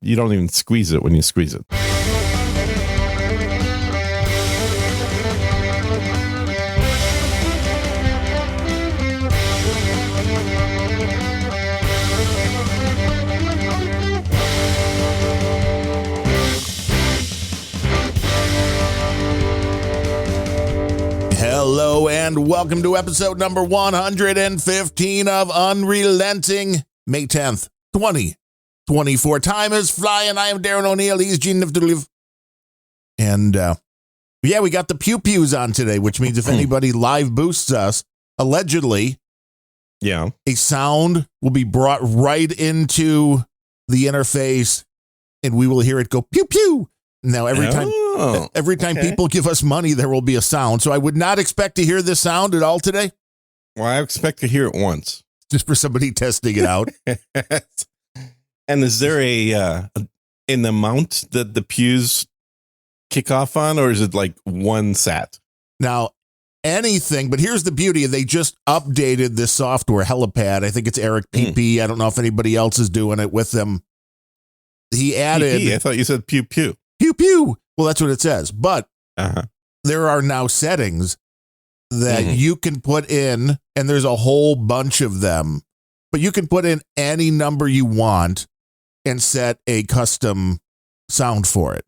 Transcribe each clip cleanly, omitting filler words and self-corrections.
you don't even squeeze it when you squeeze it. Hello and welcome to episode number 115 of Unrelenting, May 10th, 2024. Time is flying. I am Darren O'Neill. He's Gene Live. And yeah, we got the Pew-Pews on today, which means if anybody live boosts us, allegedly, Yeah. a sound will be brought right into the interface and we will hear it go pew-pew. Now, every time people give us money, there will be a sound. So I would not expect to hear this sound at all today. Well, I expect to hear it once. Just for somebody testing it out. And is there an amount that the pews kick off on, or is it like one sat? Now, anything, but here's the beauty. They just updated this software, Helipad. I think it's Eric PP. I don't know if anybody else is doing it with them. He added... I thought you said pew-pew. Pew-pew. Well, that's what it says. But there are now settings that you can put in, and there's a whole bunch of them. But you can put in any number you want and set a custom sound for it.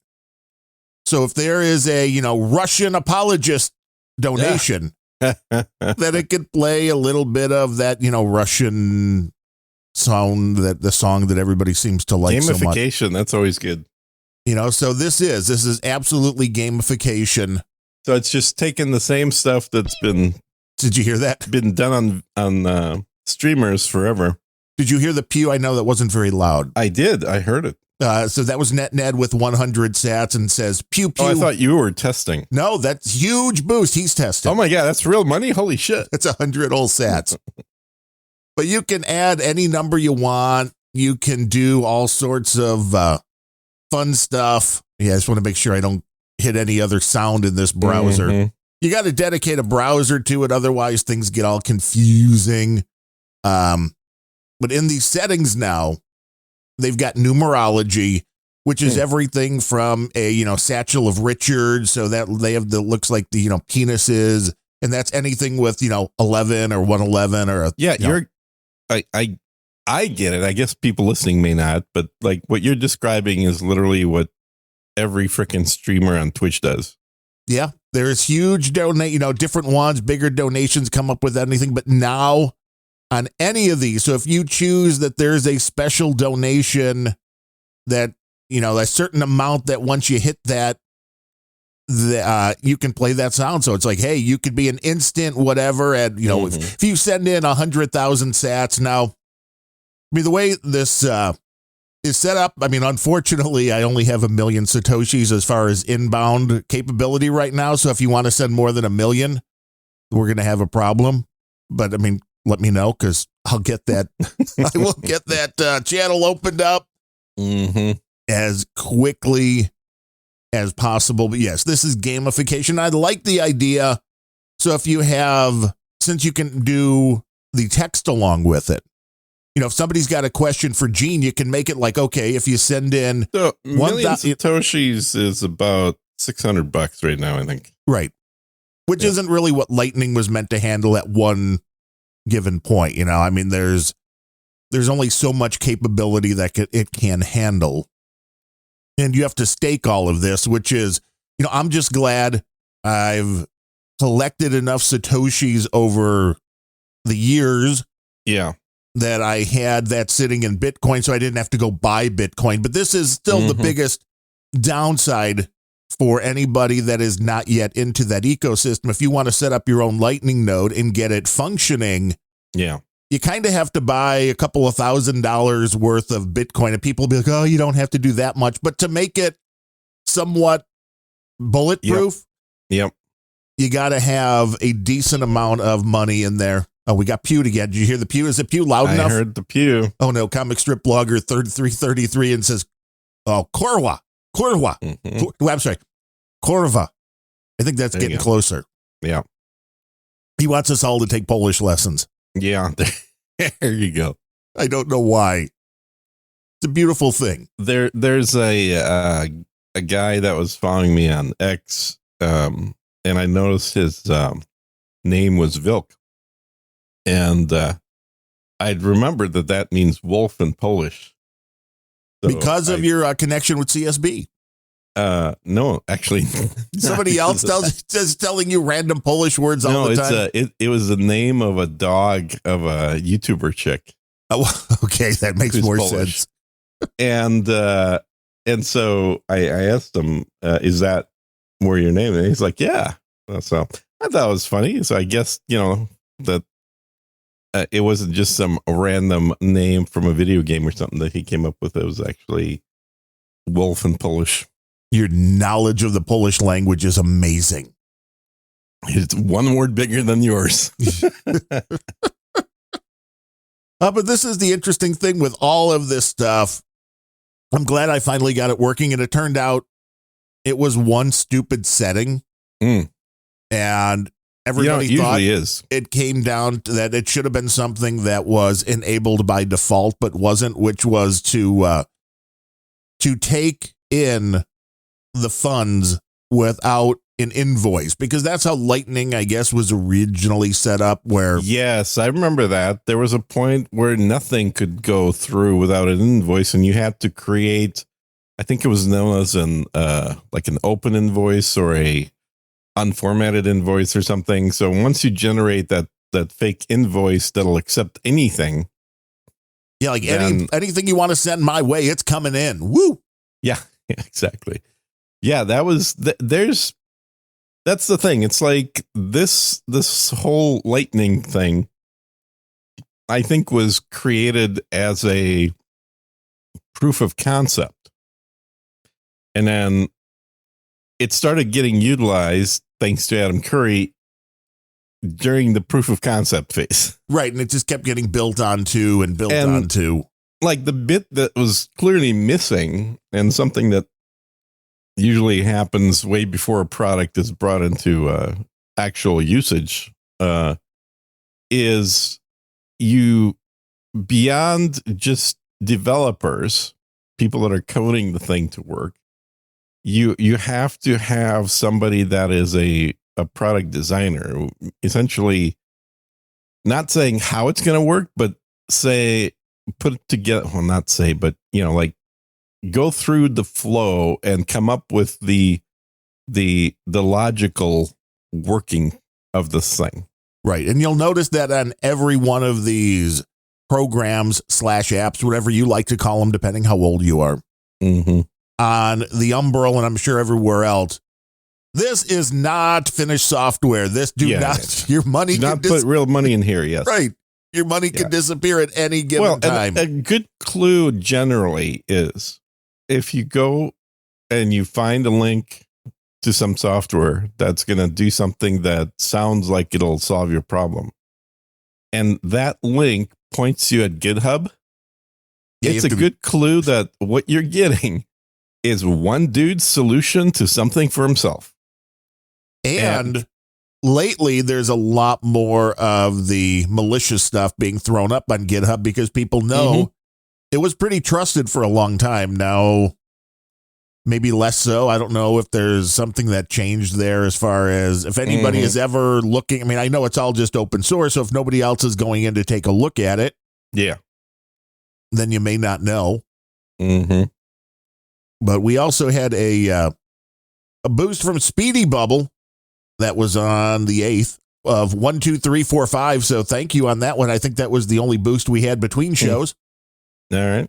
So if there is a, Russian apologist donation, then it could play a little bit of that, Russian sound, that the song that everybody seems to like so much. Gamification, that's always good. So this is absolutely gamification. So it's just taking the same stuff that's been... Did you hear that? Been done on streamers forever. Did you hear the pew? I know that wasn't very loud. I did. I heard it. So that was Ned with 100 sats and says pew pew. Oh, I thought you were testing. No, that's huge boost. He's testing. Oh my God, that's real money. Holy shit. It's 100 old sats. But you can add any number you want. You can do all sorts of fun stuff. Yeah, I just want to make sure I don't hit any other sound in this browser. You got to dedicate a browser to it. Otherwise, things get all confusing. But in these settings now, they've got numerology, which is everything from a, Satchel of Richard. So that they have the looks like the, penises. And that's anything with, 11 or 111 or. I get it. I guess people listening may not, but like what you're describing is literally what every freaking streamer on Twitch does. Yeah, there's huge different ones, bigger donations come up with anything. But now on any of these, so if you choose that there's a special donation that, a certain amount that once you hit that, you can play that sound. So it's like, hey, you could be an instant whatever. And, if you send in 100,000 sats now, the way this is set up, unfortunately, I only have 1 million Satoshis as far as inbound capability right now. So if you want to send more than 1 million, we're going to have a problem. But let me know, because I'll get that. I will get that channel opened up as quickly as possible. But yes, this is gamification. I like the idea. So if you have, since you can do the text along with it, if somebody's got a question for Gene, you can make it like, okay, if you send in so 1 million Satoshis is about $600 right now, I think. Right. Which isn't really what Lightning was meant to handle at one given point. There's only so much capability that it can handle. And you have to stake all of this, which is, I'm just glad I've collected enough Satoshis over the years. Yeah. That I had that sitting in Bitcoin, so I didn't have to go buy Bitcoin. But this is still the biggest downside for anybody that is not yet into that ecosystem. If you want to set up your own Lightning node and get it functioning, you kind of have to buy a couple of $1,000s worth of Bitcoin. And people will be like, oh, you don't have to do that much. But to make it somewhat bulletproof, you got to have a decent amount of money in there. Oh, we got Pew again. Did you hear the Pew? Is the Pew loud enough? I heard the Pew. Oh, no. Comic strip blogger 3333 and says, Korwa. I'm sorry. Korva. I think that's getting closer. Yeah. He wants us all to take Polish lessons. Yeah. There you go. I don't know why. It's a beautiful thing. There's a guy that was following me on X, and I noticed his name was Vilk, and I'd remembered that means wolf in Polish. So because of your connection with CSB. No, actually, somebody else telling you random Polish words all the time. It was the name of a dog of a YouTuber chick. Oh, okay, that makes more Polish. sense. And so I asked him, "Is that where your name?" And he's like, "Yeah." So I thought it was funny. So I guess that it wasn't just some random name from a video game or something that he came up with. It was actually wolf in Polish. Your knowledge of the Polish language is amazing. It's one word bigger than yours. But this is the interesting thing with all of this stuff. I'm glad I finally got it working, and it turned out it was one stupid setting. And everybody thought it came down to that it should have been something that was enabled by default, but wasn't, which was to take in the funds without an invoice, because that's how Lightning, I guess, was originally set up. Where yes, I remember that there was a point where nothing could go through without an invoice, and you had to create, I think it was known as an open invoice or a unformatted invoice or something. So once you generate that fake invoice that'll accept anything, like anything you want to send my way, it's coming in. Woo! Yeah, exactly. Yeah, that's the thing. It's like this whole Lightning thing, I think, was created as a proof of concept. And then it started getting utilized, thanks to Adam Curry, during the proof of concept phase. Right, and it just kept getting built onto. Like the bit that was clearly missing, and something that usually happens way before a product is brought into actual usage, is you, beyond just developers, people that are coding the thing to work, you have to have somebody that is a product designer, essentially not saying how it's going to work, but put it together. Well, not say, but like, go through the flow and come up with the logical working of this thing. Right. And you'll notice that on every one of these programs / apps, whatever you like to call them, depending how old you are, on the umbrella, and I'm sure everywhere else, this is not finished software. Your money do not put real money in here. Yes. Right. Your money can disappear at any given time. A good clue generally is, if you go and you find a link to some software that's going to do something that sounds like it'll solve your problem, and that link points you at GitHub, it's a good clue that what you're getting is one dude's solution to something for himself. And lately, there's a lot more of the malicious stuff being thrown up on GitHub, because people know it was pretty trusted for a long time. Now, maybe less so. I don't know if there's something that changed there, as far as if anybody is ever looking. I mean, I know it's all just open source, so if nobody else is going in to take a look at it, then you may not know. But we also had a boost from Speedy Bubble that was on the 8th of 1, 2, 3, 4, 5. So thank you on that one. I think that was the only boost we had between shows. All right.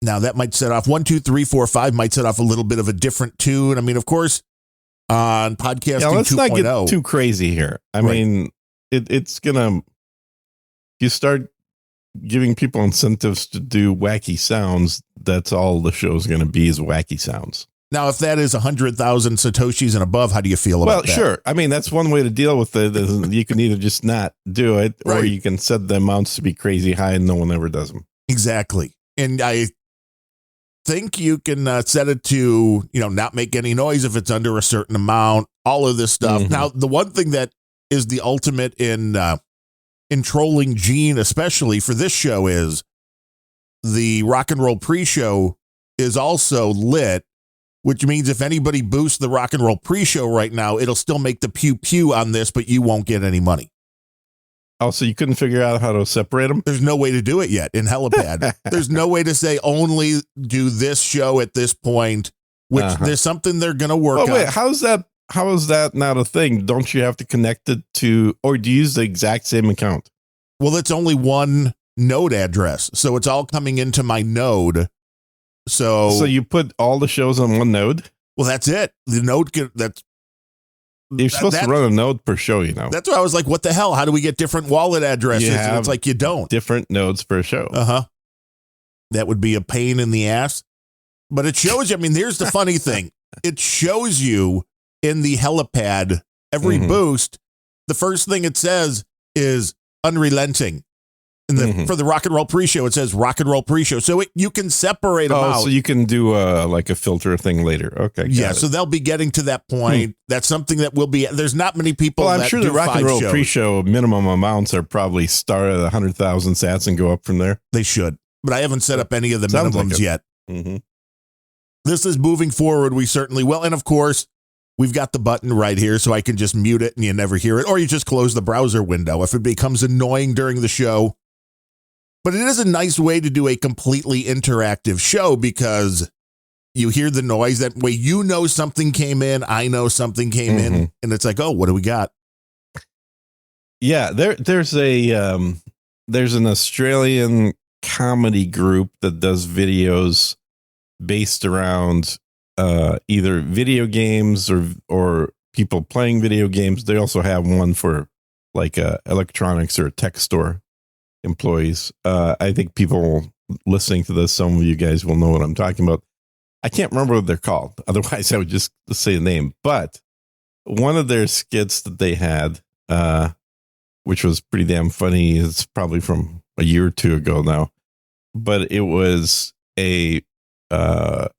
Now that might set off 1, 2, 3, 4, 5 might set off a little bit of a different tune. I mean, of course, on podcasting let's 2.0. not get too crazy here. I mean, it's gonna, you start giving people incentives to do wacky sounds, that's all the show's going to be, is wacky sounds. Now, if that is 100,000 Satoshis and above, how do you feel about that? Well, sure. I mean, that's one way to deal with it. You can either just not do it, or you can set the amounts to be crazy high and no one ever does them. Exactly. And I think you can set it to, not make any noise if it's under a certain amount, all of this stuff. Now, the one thing that is the ultimate in trolling Gene, especially for this show, is the rock and roll pre-show is also lit, which means if anybody boosts the rock and roll pre-show right now, it'll still make the Pew-Pew on this, but you won't get any money. Also, you couldn't figure out how to separate them? There's no way to do it yet in Helipad. There's no way to say only do this show at this point, which there's something they're going to work on. Wait, how is that not a thing? Don't you have to connect it to, or do you use the exact same account? Well, it's only one node address, so it's all coming into my node. So you put all the shows on one node? Well, that's it. The node you're supposed to run a node per show, you know. That's why I was like, what the hell? How do we get different wallet addresses? And it's like, you don't. Different nodes per show. That would be a pain in the ass. But it shows you, I mean, here's the funny thing. It shows you in the Helipad, every boost, the first thing it says is unrelenting. For the rock and roll pre-show, it says rock and roll pre-show. So you can separate them out. So you can do like a filter thing later. Okay. Yeah. So they'll be getting to that point. That's something that will be, there's not many people. Well, I'm sure the rock and roll pre-show minimum amounts are probably start at 100,000 sats and go up from there. They should, but I haven't set up any of the minimums yet. Mm-hmm. This is moving forward. We certainly will. And of course, we've got the button right here so I can just mute it and you never hear it, or you just close the browser window if it becomes annoying during the show. But it is a nice way to do a completely interactive show because you hear the noise. That way, you know something came in. I know something came in. And it's like, oh, what do we got? Yeah, there's an Australian comedy group that does videos based around either video games or people playing video games. They also have one for like electronics or a tech store employees. I think people listening to this, some of you guys will know what I'm talking about. I can't remember what they're called. Otherwise, I would just say the name. But one of their skits that they had, which was pretty damn funny, it's probably from a year or two ago now. But it was a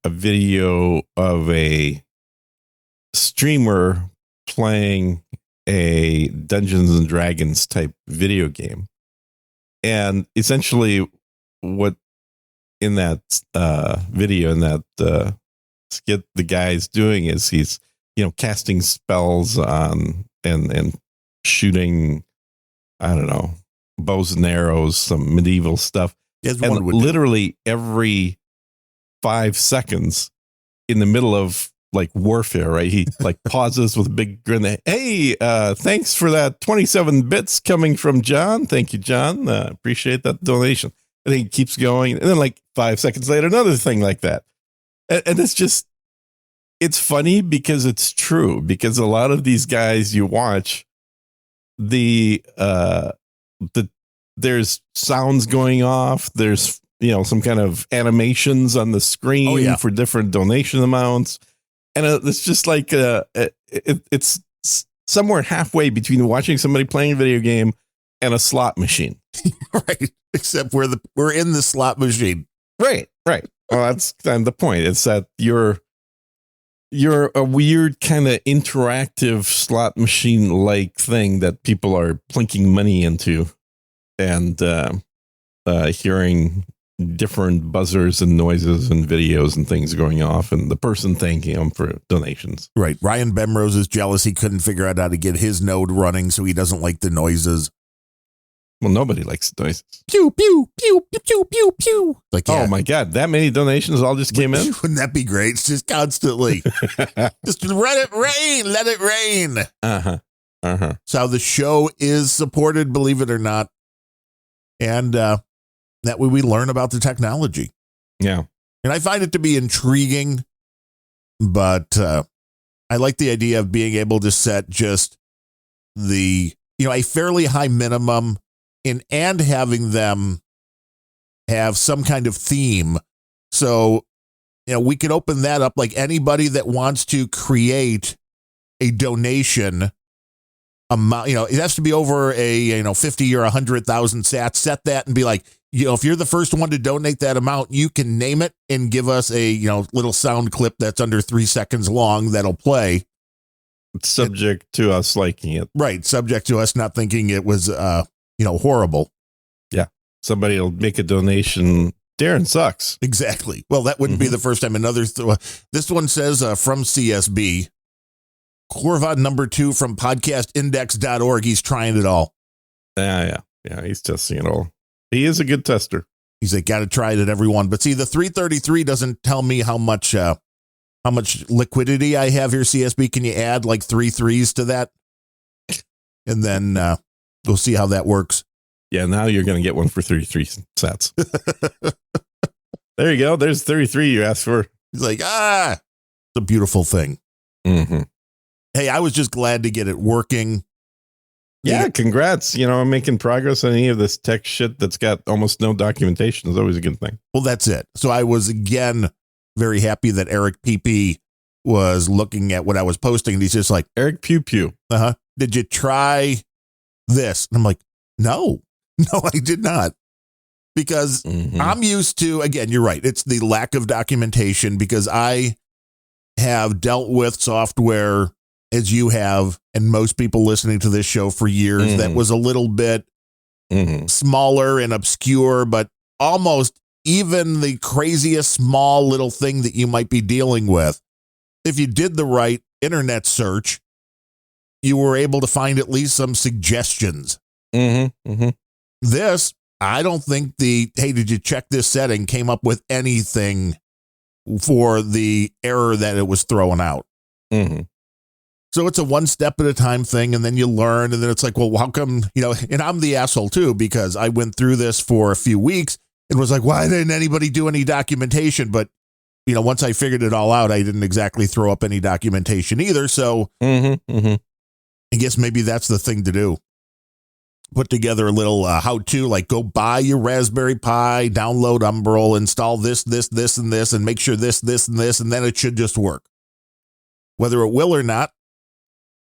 video of a streamer playing a Dungeons and Dragons type video game. And essentially what in that video, in that skit, the guy's doing is he's, casting spells on and shooting, I don't know, bows and arrows, some medieval stuff. And literally every 5 seconds in the middle of like warfare, right? He like pauses with a big grin. Hey, thanks for that 27 bits coming from John. Thank you, John. Appreciate that donation. And he keeps going. And then like 5 seconds later, another thing like that. And it's funny because it's true, because a lot of these guys you watch, there's sounds going off. There's, some kind of animations on the screen for different donation amounts. And it's just like it's somewhere halfway between watching somebody playing a video game and a slot machine. Right. Except we're in the slot machine. Right. Well, that's kind of the point. It's that you're a weird kind of interactive slot machine like thing that people are plinking money into and hearing different buzzers and noises and videos and things going off, and the person thanking them for donations. Right. Ryan Bemrose is jealous. He couldn't figure out how to get his node running, so he doesn't like the noises. Well, nobody likes the noises. Pew, pew, pew, pew, pew, pew, pew. Like, oh my God, that many donations all just came in? Wouldn't that be great? It's just constantly. Just let it rain. Let it rain. So the show is supported, believe it or not. And that way we learn about the technology. Yeah. And I find it to be intriguing, but I like the idea of being able to set just a fairly high minimum and having them have some kind of theme. So, we could open that up, like anybody that wants to create a donation amount, it has to be over a, 50 or 100,000 sats. Set that and be like, if you're the first one to donate that amount, you can name it and give us a, little sound clip that's under 3 seconds long that'll play. Subject to us liking it. Right. Subject to us not thinking it was, horrible. Yeah. Somebody will make a donation Darren sucks. Exactly. Well, that wouldn't be the first time. This one says from CSB, Corvad number 2 from podcastindex.org. He's trying it all. Yeah. He's testing it all. He is a good tester. He's like, got to try it at everyone. But see, the 333 doesn't tell me how much liquidity I have here. CSB, can you add like 3 3s to that? And then we'll see how that works. Yeah, now you're going to get one for 33 sets. There you go. There's 33 you asked for. He's like, it's a beautiful thing. Mm-hmm. Hey, I was just glad to get it working. Yeah, congrats. I'm making progress on any of this tech shit that's got almost no documentation is always a good thing. Well, that's it. So I was, again, very happy that Eric Pew-Pew was looking at what I was posting. And he's just like, Eric Pew-Pew. Did you try this? And I'm like, no, I did not. Because I'm used to, again, you're right. It's the lack of documentation because I have dealt with software as you have, and most people listening to this show for years, that was a little bit smaller and obscure, but almost even the craziest small little thing that you might be dealing with, if you did the right internet search, you were able to find at least some suggestions. This, I don't think hey, did you check this setting, came up with anything for the error that it was throwing out. So it's a one step at a time thing, and then you learn, and then it's like, well, how come, and I'm the asshole too, because I went through this for a few weeks and was like, why didn't anybody do any documentation? But, once I figured it all out, I didn't exactly throw up any documentation either. So I guess maybe that's the thing to do. Put together a little how-to, like go buy your Raspberry Pi, download Umbrel, install this, and this, and make sure this, and this, and then it should just work. Whether it will or not,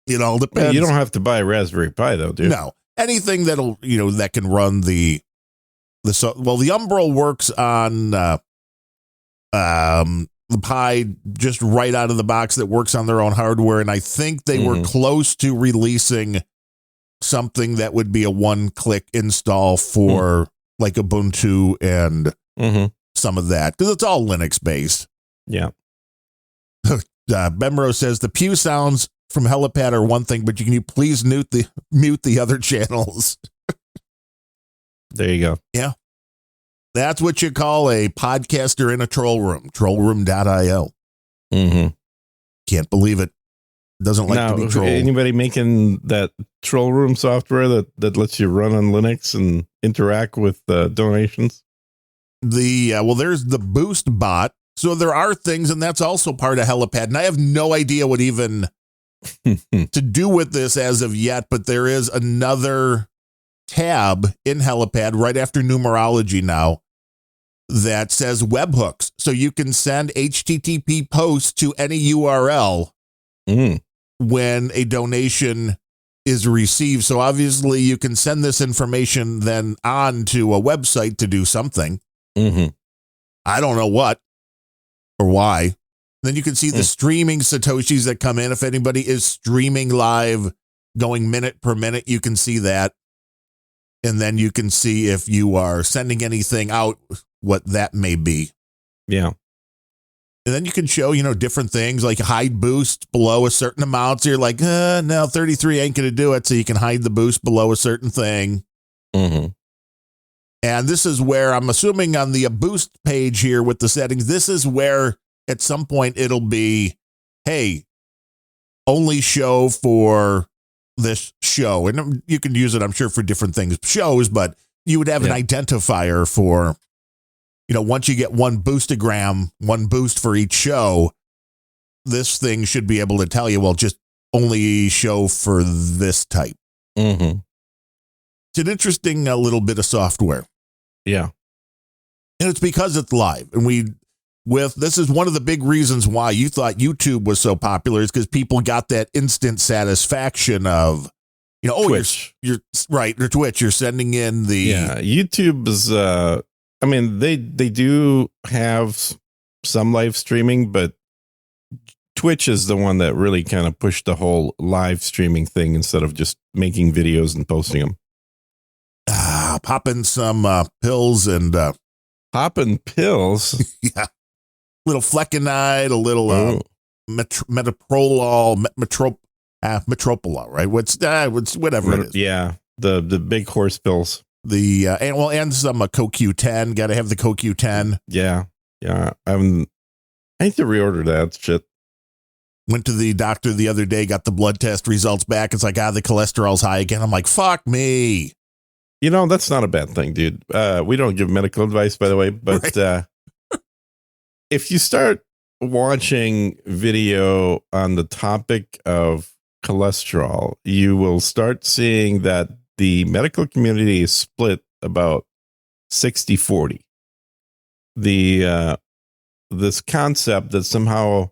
it all depends. Well, you don't have to buy a Raspberry Pi though, dude. No, anything that'll that can run the Umbrel works on the Pi just right out of the box. That works on their own hardware, and I think they were close to releasing something that would be a one-click install for like Ubuntu and some of that, because it's all Linux based. Yeah. Bemro says the Pew sounds from Helipad are one thing, but can you please mute the other channels? There you go. Yeah. That's what you call a podcaster in a troll room. Trollroom.io. Can't believe it. Doesn't like to be trolled. Anybody making that troll room software that lets you run on Linux and interact with donations? There's the Boost bot. So there are things, and that's also part of Helipad. And I have no idea what even to do with this as of yet, but there is another tab in Helipad right after numerology now that says webhooks. So you can send HTTP posts to any URL when a donation is received. So obviously you can send this information then on to a website to do something. I don't know what or why. Then you can see the streaming Satoshis that come in. If anybody is streaming live, going minute per minute, you can see that. And then you can see if you are sending anything out, what that may be. Yeah. And then you can show, different things like hide boost below a certain amount. So you're like, no, 33 ain't going to do it. So you can hide the boost below a certain thing. And this is where I'm assuming on the boost page here with the settings, this is where at some point it'll be, hey, only show for this show. And you can use it, I'm sure, for different things, shows, but you would have an identifier for, once you get one boostagram, one boost for each show, this thing should be able to tell you, well, just only show for this type. It's an interesting little bit of software. Yeah. And it's because it's live. And this is one of the big reasons why you thought YouTube was so popular, is because people got that instant satisfaction of, Twitch. You're right, or Twitch, you're sending in the. Yeah. YouTube is, they do have some live streaming, but Twitch is the one that really kind of pushed the whole live streaming thing instead of just making videos and posting them. Popping some pills and Popping pills. Yeah. Little flecainide, a little metoprolol, metropolol, right? What's whatever it is. Yeah, the big horse pills. And some CoQ10. Got to have the CoQ10. Yeah. I need to reorder that shit. Went to the doctor the other day, got the blood test results back. It's like, the cholesterol's high again. I'm like, fuck me. That's not a bad thing, dude. We don't give medical advice, by the way, but right. If you start watching video on the topic of cholesterol, you will start seeing that the medical community is split about 60-40. This concept that somehow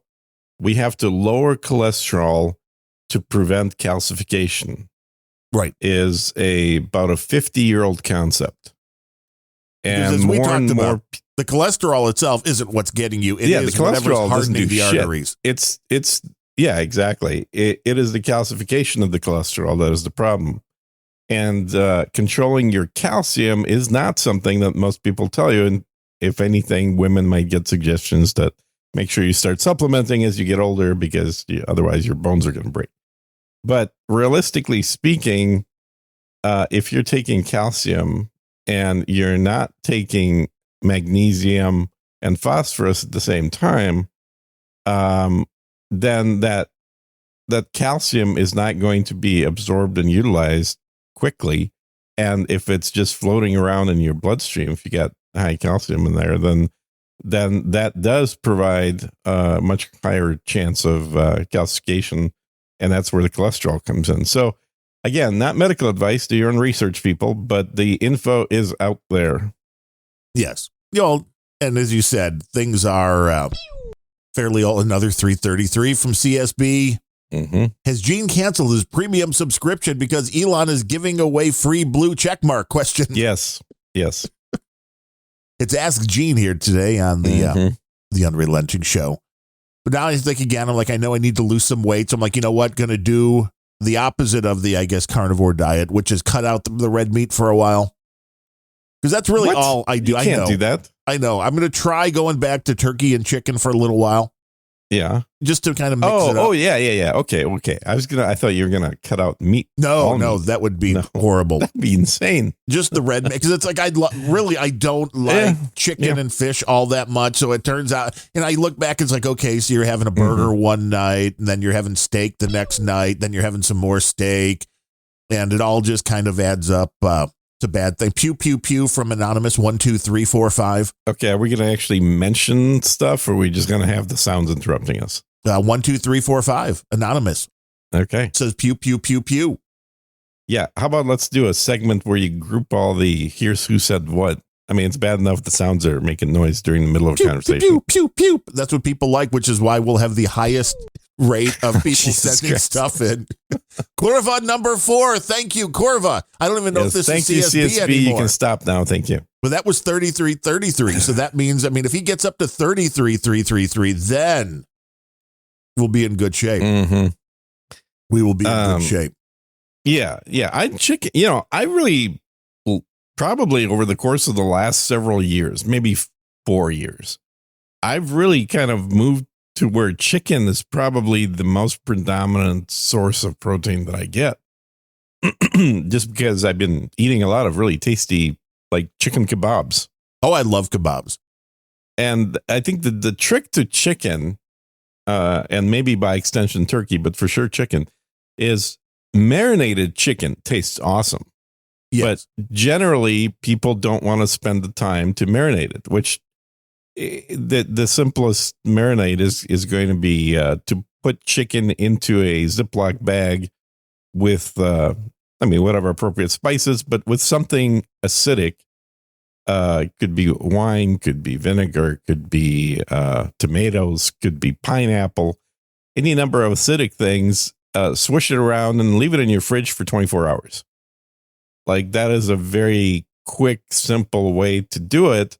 we have to lower cholesterol to prevent calcification, right, is about a 50-year-old concept. And as we more and more, the cholesterol itself isn't what's getting you. It is the cholesterol hardening the arteries. It's exactly. It is the calcification of the cholesterol that is the problem. And controlling your calcium is not something that most people tell you. And if anything, women might get suggestions that make sure you start supplementing as you get older, because otherwise your bones are going to break. But realistically speaking, if you're taking calcium and you're not taking magnesium and phosphorus at the same time, then that calcium is not going to be absorbed and utilized quickly. And if it's just floating around in your bloodstream, if you got high calcium in there, then that does provide a much higher chance of calcification, and that's where the cholesterol comes in. So again, not medical advice, do your own research, people, but the info is out there. Yes. And as you said, things are fairly all. Another 333 from CSB. Mm-hmm. Has Gene canceled his premium subscription because Elon is giving away free blue checkmark? Question. Yes. It's Ask Gene here today on the Unrelenting Show. But now I think again, I'm like, I know I need to lose some weight. So I'm like, you know what? Going to do the opposite of the, I guess, carnivore diet, which is cut out the red meat for a while. Because that's really all I do. You can't do that. I know. I'm going to try going back to turkey and chicken for a little while. Yeah. Just to kind of mix it up. Oh, yeah. Okay. I thought you were going to cut out meat. No, that would be horrible. That'd be insane. Just the red meat. Because it's like, I don't like chicken and fish all that much. So it turns out, and I look back, it's like, okay, so you're having a burger one night, and then you're having steak the next night, then you're having some more steak. And it all just kind of adds up. It's a bad thing. Pew-Pew from Anonymous 12345. Okay, are we going to actually mention stuff, or are we just going to have the sounds interrupting us? 12345 Anonymous. Okay. It says pew. Yeah, how about let's do a segment where you group all the here's who said what. I mean, it's bad enough the sounds are making noise during the middle of a conversation. Pew. That's what people like, which is why we'll have the highest rate of people sending stuff in. Corva number 4. Thank you, Corva. I don't even know if this is CSB anymore. You can stop now. Thank you. But that was 3333. So that means, if he gets up to 33333, then we'll be in good shape. Mm-hmm. We will be in good shape. Yeah. I really probably over the course of the last several years, maybe 4 years, I've really kind of moved to where chicken is probably the most predominant source of protein that I get. Just because I've been eating a lot of really tasty, like chicken kebabs. Oh, I love kebabs. And I think the trick to chicken, and maybe by extension turkey, but for sure chicken, is marinated chicken tastes awesome. Yes. But generally, people don't want to spend the time to marinate it, which the simplest marinade is going to be to put chicken into a Ziploc bag with, whatever appropriate spices, but with something acidic. Could be wine, could be vinegar, could be tomatoes, could be pineapple, any number of acidic things. Swish it around and leave it in your fridge for 24 hours. Like, that is a very quick, simple way to do it.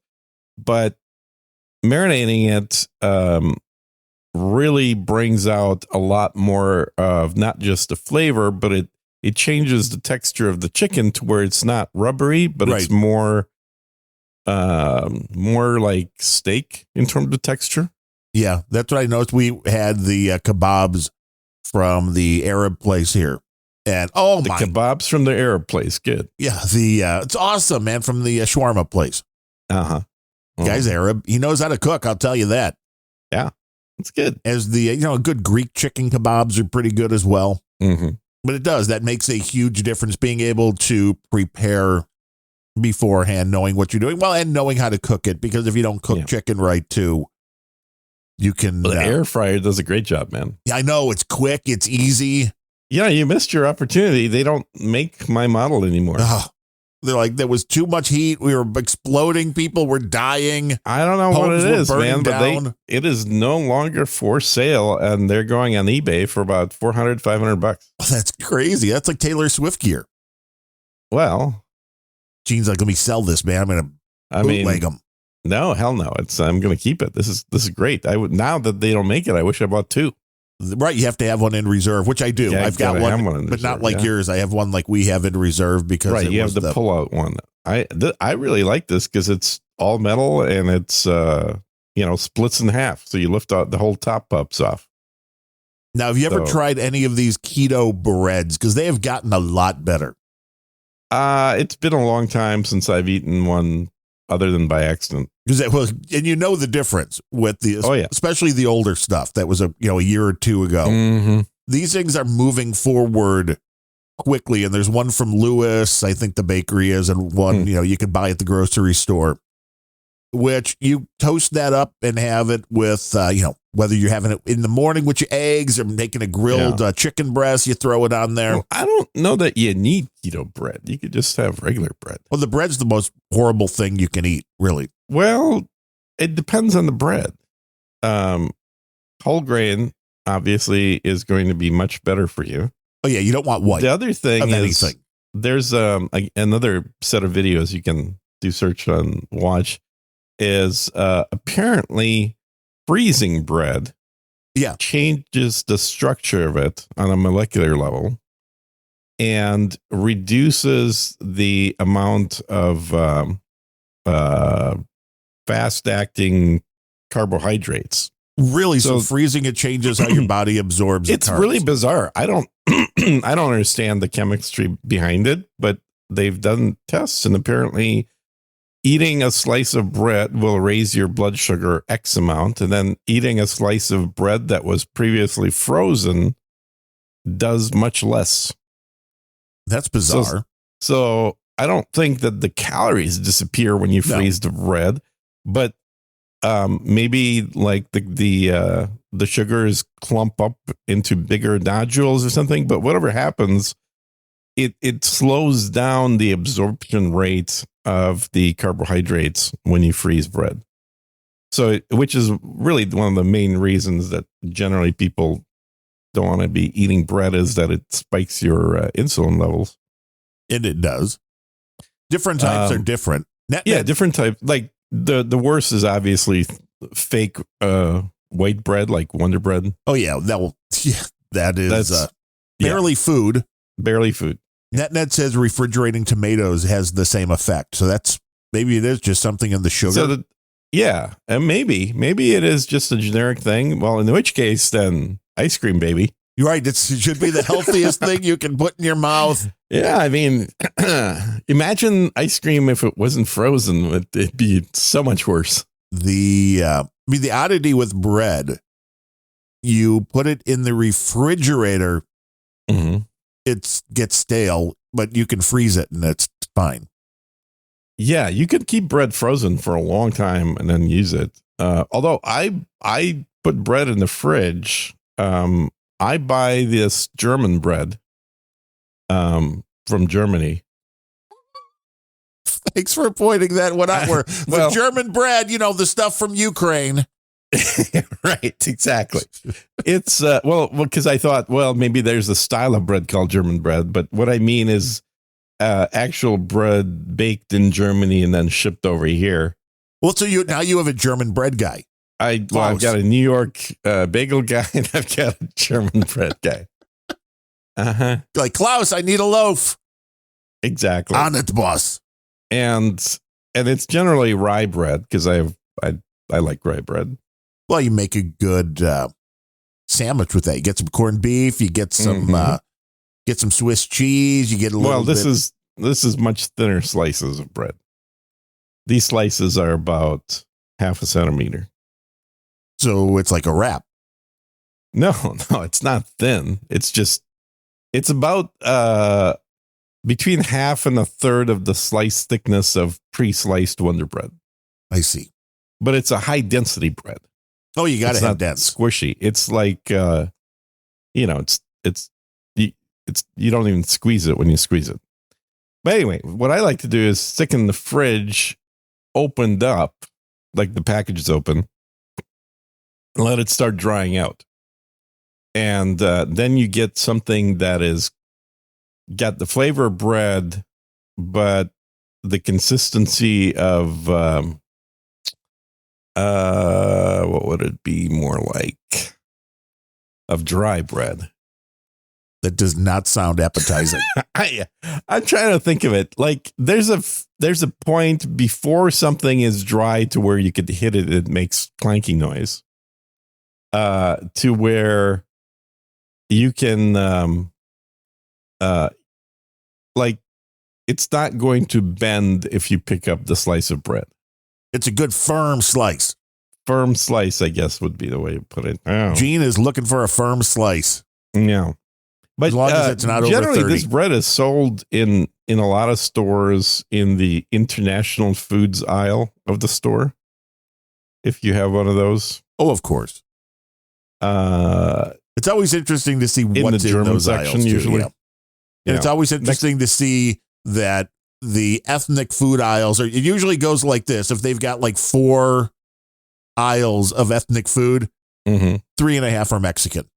But marinating it really brings out a lot more of not just the flavor, but it changes the texture of the chicken to where it's not rubbery, but it's more more like steak in terms of texture. Yeah, that's what I noticed. We had the kebabs from the Arab place here. And the kebabs from the Arab place. Good. Yeah, it's awesome, man, from the shawarma place. Uh-huh. Guy's Arab. He knows how to cook, I'll tell you that. Yeah, it's good. As the, good Greek chicken kebabs are pretty good as well. Mm-hmm. But that makes a huge difference, being able to prepare beforehand, knowing what you're doing. Well, and knowing how to cook it, because if you don't cook chicken right, too, you can. Well, the air fryer does a great job, man. I know. It's quick. It's easy. Yeah, you missed your opportunity. They don't make my model anymore. They're like, there was too much heat. We were exploding. People were dying. I don't know what it is, man, but it is no longer for sale, and they're going on eBay for about $400-$500. Oh, that's crazy. That's like Taylor Swift gear. Well, Gene's like, let me sell this, man. I'm going to bootleg them. No, hell no. I'm going to keep it. This is great. Now that they don't make it, I wish I bought two. Right, you have to have one in reserve, which I do. Yeah, I've got one but reserve, not like yours. I have one like we have in reserve because you have the pull-out one. I really like this because it's all metal and it's splits in half, so you lift out the whole top pops off. Now, have you ever tried any of these keto breads? Because they have gotten a lot better. It's been a long time since I've eaten one other than by accident. And you know the difference with especially the older stuff that was a year or two ago. Mm-hmm. These things are moving forward quickly, and there's one from Lewis, I think the bakery is, and one you could buy at the grocery store, which you toast that up and have it with whether you're having it in the morning with your eggs or making a grilled chicken breast, you throw it on there. Well, I don't know that you need keto bread. You could just have regular bread. Well, the bread's the most horrible thing you can eat, really. Well, it depends on the bread. Whole grain obviously is going to be much better for you. Oh yeah, you don't want white. The other thing is anything. There's another set of videos you can do search on, watch, is apparently freezing bread changes the structure of it on a molecular level and reduces the amount of fast-acting carbohydrates. Really? So freezing it changes how your body absorbs it's carbs. Really bizarre. I don't understand the chemistry behind it, but they've done tests, and apparently eating a slice of bread will raise your blood sugar X amount, and then eating a slice of bread that was previously frozen does much less. That's bizarre. So I don't think that the calories disappear when you freeze the bread, but maybe like the sugars clump up into bigger nodules or something. But whatever happens, it slows down the absorption rate of the carbohydrates when you freeze bread. So, which is really one of the main reasons that generally people don't want to be eating bread, is that it spikes your insulin levels. And it does. Different types are different. Different type. Like the worst is obviously fake white bread, like Wonder Bread. Oh yeah, that is barely food. Barely food. Net says refrigerating tomatoes has the same effect. So maybe it is just something in the sugar. And maybe it is just a generic thing. Well, in which case, then ice cream, baby. You're right. It should be the healthiest thing you can put in your mouth. Yeah, I mean, imagine ice cream if it wasn't frozen. It'd be so much worse. The oddity with bread, you put it in the refrigerator, it gets stale, but you can freeze it and it's fine. Yeah, you could keep bread frozen for a long time and then use it. Although I put bread in the fridge. I buy this German bread from Germany. Thanks for pointing that one out. The German bread, the stuff from Ukraine. Right, exactly. It's because I thought, maybe there's a style of bread called German bread, but what I mean is actual bread baked in Germany and then shipped over here. Well, so you have a German bread guy. I've got a New York bagel guy, and I've got a German bread guy. Like, Klaus, I need a loaf. Exactly. On it, boss. And and it's generally rye bread because I like rye bread. Well, you make a good sandwich with that. You get some corned beef, you get some Swiss cheese, you get a little. Well, this is much thinner slices of bread. These slices are about half a centimeter. So it's like a wrap. No, it's not thin. It's about between half and a third of the slice thickness of pre-sliced Wonder Bread. I see. But it's a high density bread. Oh, you got to have dense. Squishy. It's like it's you don't even squeeze it when you squeeze it. But anyway, what I like to do is stick in the fridge, opened up, like the package is open, and let it start drying out. And then you get something that is got the flavor of bread, but the consistency of what would it be more like? Of dry bread. That does not sound appetizing. I'm trying to think of it. Like there's a point before something is dry to where you could hit it, it makes clanking noise. To where you can like it's not going to bend if you pick up the slice of bread. It's a good firm slice. Firm slice, I guess, would be the way to put it. Oh. Gene is looking for a firm slice. Yeah. But as long as it's not generally, over 30. this bread is sold in a lot of stores in the international foods aisle of the store. If you have one of those. Oh, of course. It's always interesting to see what's in those section, aisles, usually. Yeah. And it's always interesting to see that the ethnic food aisles it usually goes like this. If they've got like 4 aisles of ethnic food, 3.5 are Mexican.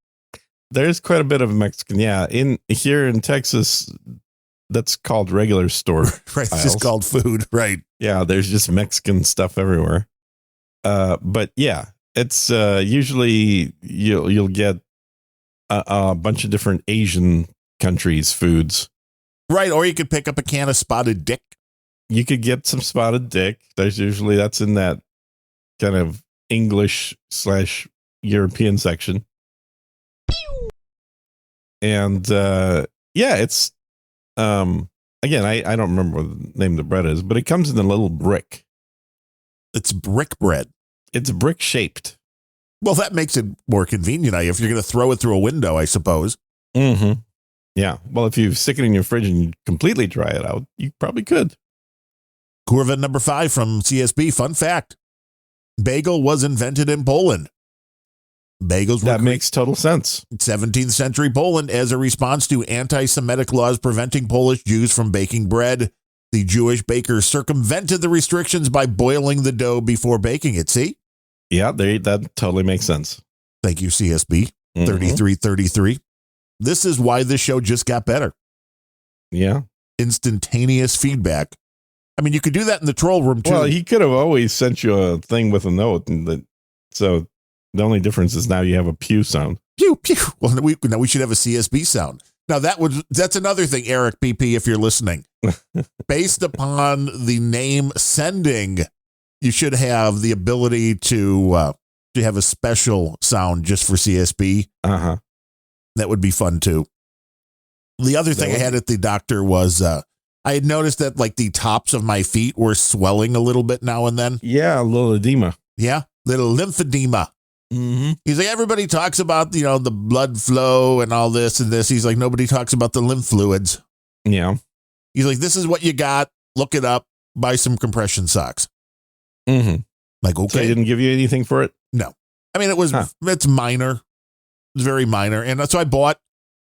There's quite a bit of Mexican. Yeah. Here in Texas, that's called regular store. Right. It's just called food. Right. Yeah. There's just Mexican stuff everywhere. But yeah, it's usually you'll get a bunch of different Asian countries' foods. Right. Or you could pick up a can of spotted dick. You could get some spotted dick. That's in that kind of English/European section. And it's again, I don't remember what the name of the bread is, but it comes in a little brick. It's brick bread. It's brick shaped. Well, that makes it more convenient if you're going to throw it through a window, I suppose. Mm-hmm. Yeah. Well, if you stick it in your fridge and you completely dry it out, you probably could. Kurva number 5 from CSB. Fun fact. Bagel was invented in Poland. Bagels that makes total sense. 17th century Poland as a response to anti-Semitic laws preventing Polish Jews from baking bread. The Jewish bakers circumvented the restrictions by boiling the dough before baking it. See? Yeah, that totally makes sense. Thank you, CSB. 3333. This is why this show just got better. Yeah. Instantaneous feedback. I mean, you could do that in the troll room, too. Well, he could have always sent you a thing with a note. So the only difference is now you have a pew sound. Pew, pew. Well, now we should have a CSB sound. Now, that's another thing, Eric PP, if you're listening. Based upon the name sending, you should have the ability to have a special sound just for CSB. Uh-huh. That would be fun, too. The other thing I had at the doctor was I had noticed that like the tops of my feet were swelling a little bit now and then. Yeah, a little edema. Yeah, little lymphedema. Mm-hmm. He's like, everybody talks about, the blood flow and all this and this. He's like, nobody talks about the lymph fluids. Yeah. He's like, this is what you got. Look it up. Buy some compression socks. Mm-hmm. Like, okay. So they didn't give you anything for it? No. I mean, it's minor. It's very minor. And so I bought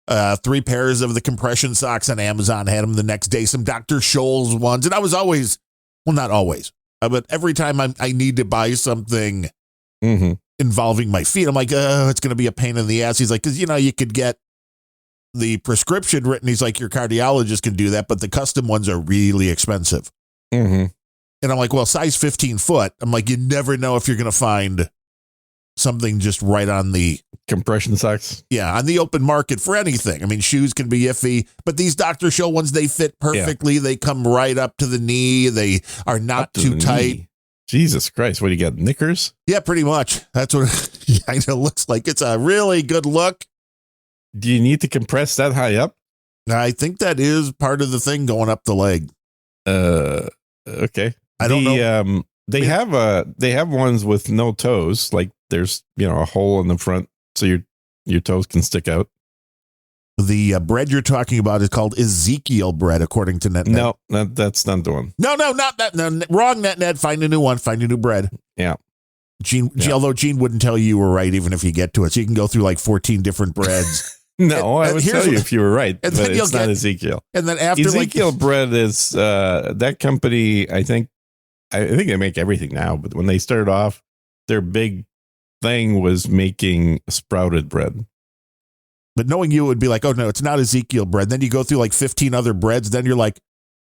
3 pairs of the compression socks on Amazon, had them the next day, some Dr. Scholl's ones. And I was always, well, not always, but every time I need to buy something involving my feet, I'm like, it's going to be a pain in the ass. He's like, because, you could get the prescription written. He's like, your cardiologist can do that, but the custom ones are really expensive. Mm-hmm. And I'm like, well, size 15 foot. I'm like, you never know if you're going to find something just right on the Compression socks. on the open market for anything. I mean, shoes can be iffy, but these Dr. Scholl ones, they fit perfectly. Yeah. They come right up to the knee. They are not too tight. Knee. Jesus Christ. What do you got? Knickers? Yeah, pretty much. That's what it kind of looks like. It's a really good look. Do you need to compress that high up? I think that is part of the thing going up the leg. Okay. I don't know. They have ones with no toes. Like there's, a hole in the front so your toes can stick out. The bread you're talking about is called Ezekiel bread, according to NetNet. No, that's not the one. No, not that. No, wrong, NetNet. Find a new one. Find a new bread. Yeah. Although Gene wouldn't tell you were right, even if you get to it. So you can go through like 14 different breads. No, I would tell you if you were right, and but it's not Ezekiel. And then after Ezekiel bread is that company. I think they make everything now, but when they started off, their big thing was making sprouted bread. But knowing you, it would be like, oh no, it's not Ezekiel bread. Then you go through like 15 other breads. Then you're like,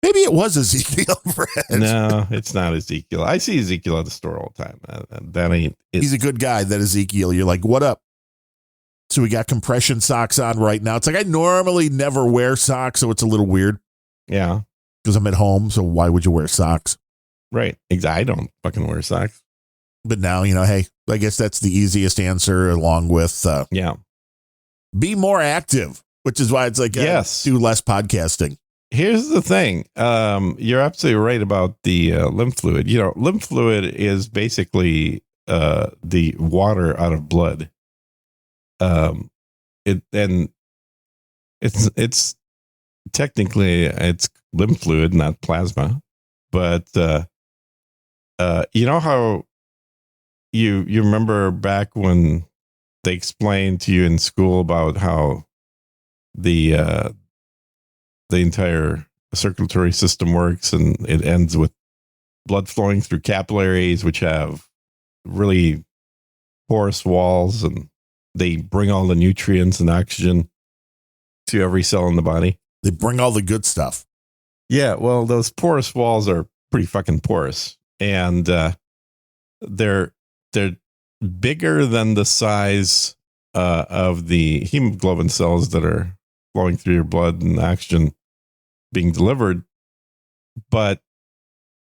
maybe it was Ezekiel bread. No, it's not Ezekiel. I see Ezekiel at the store all the time. That ain't. He's a good guy. That Ezekiel. You're like, what up? So we got compression socks on right now. It's like I normally never wear socks, so it's a little weird. Yeah, because I'm at home. So why would you wear socks? Right. I don't fucking wear socks. But now, hey, I guess that's the easiest answer, along with be more active, which is why it's like yes, do less podcasting. Here's the thing. You're absolutely right about the lymph fluid. Lymph fluid is basically the water out of blood. It's technically it's lymph fluid, not plasma, but you know how you remember back when they explained to you in school about how the entire circulatory system works, and it ends with blood flowing through capillaries, which have really porous walls, and they bring all the nutrients and oxygen to every cell in the body. They bring all the good stuff. Yeah, well, those porous walls are pretty fucking porous, and they're bigger than the size of the hemoglobin cells that are flowing through your blood and oxygen being delivered. But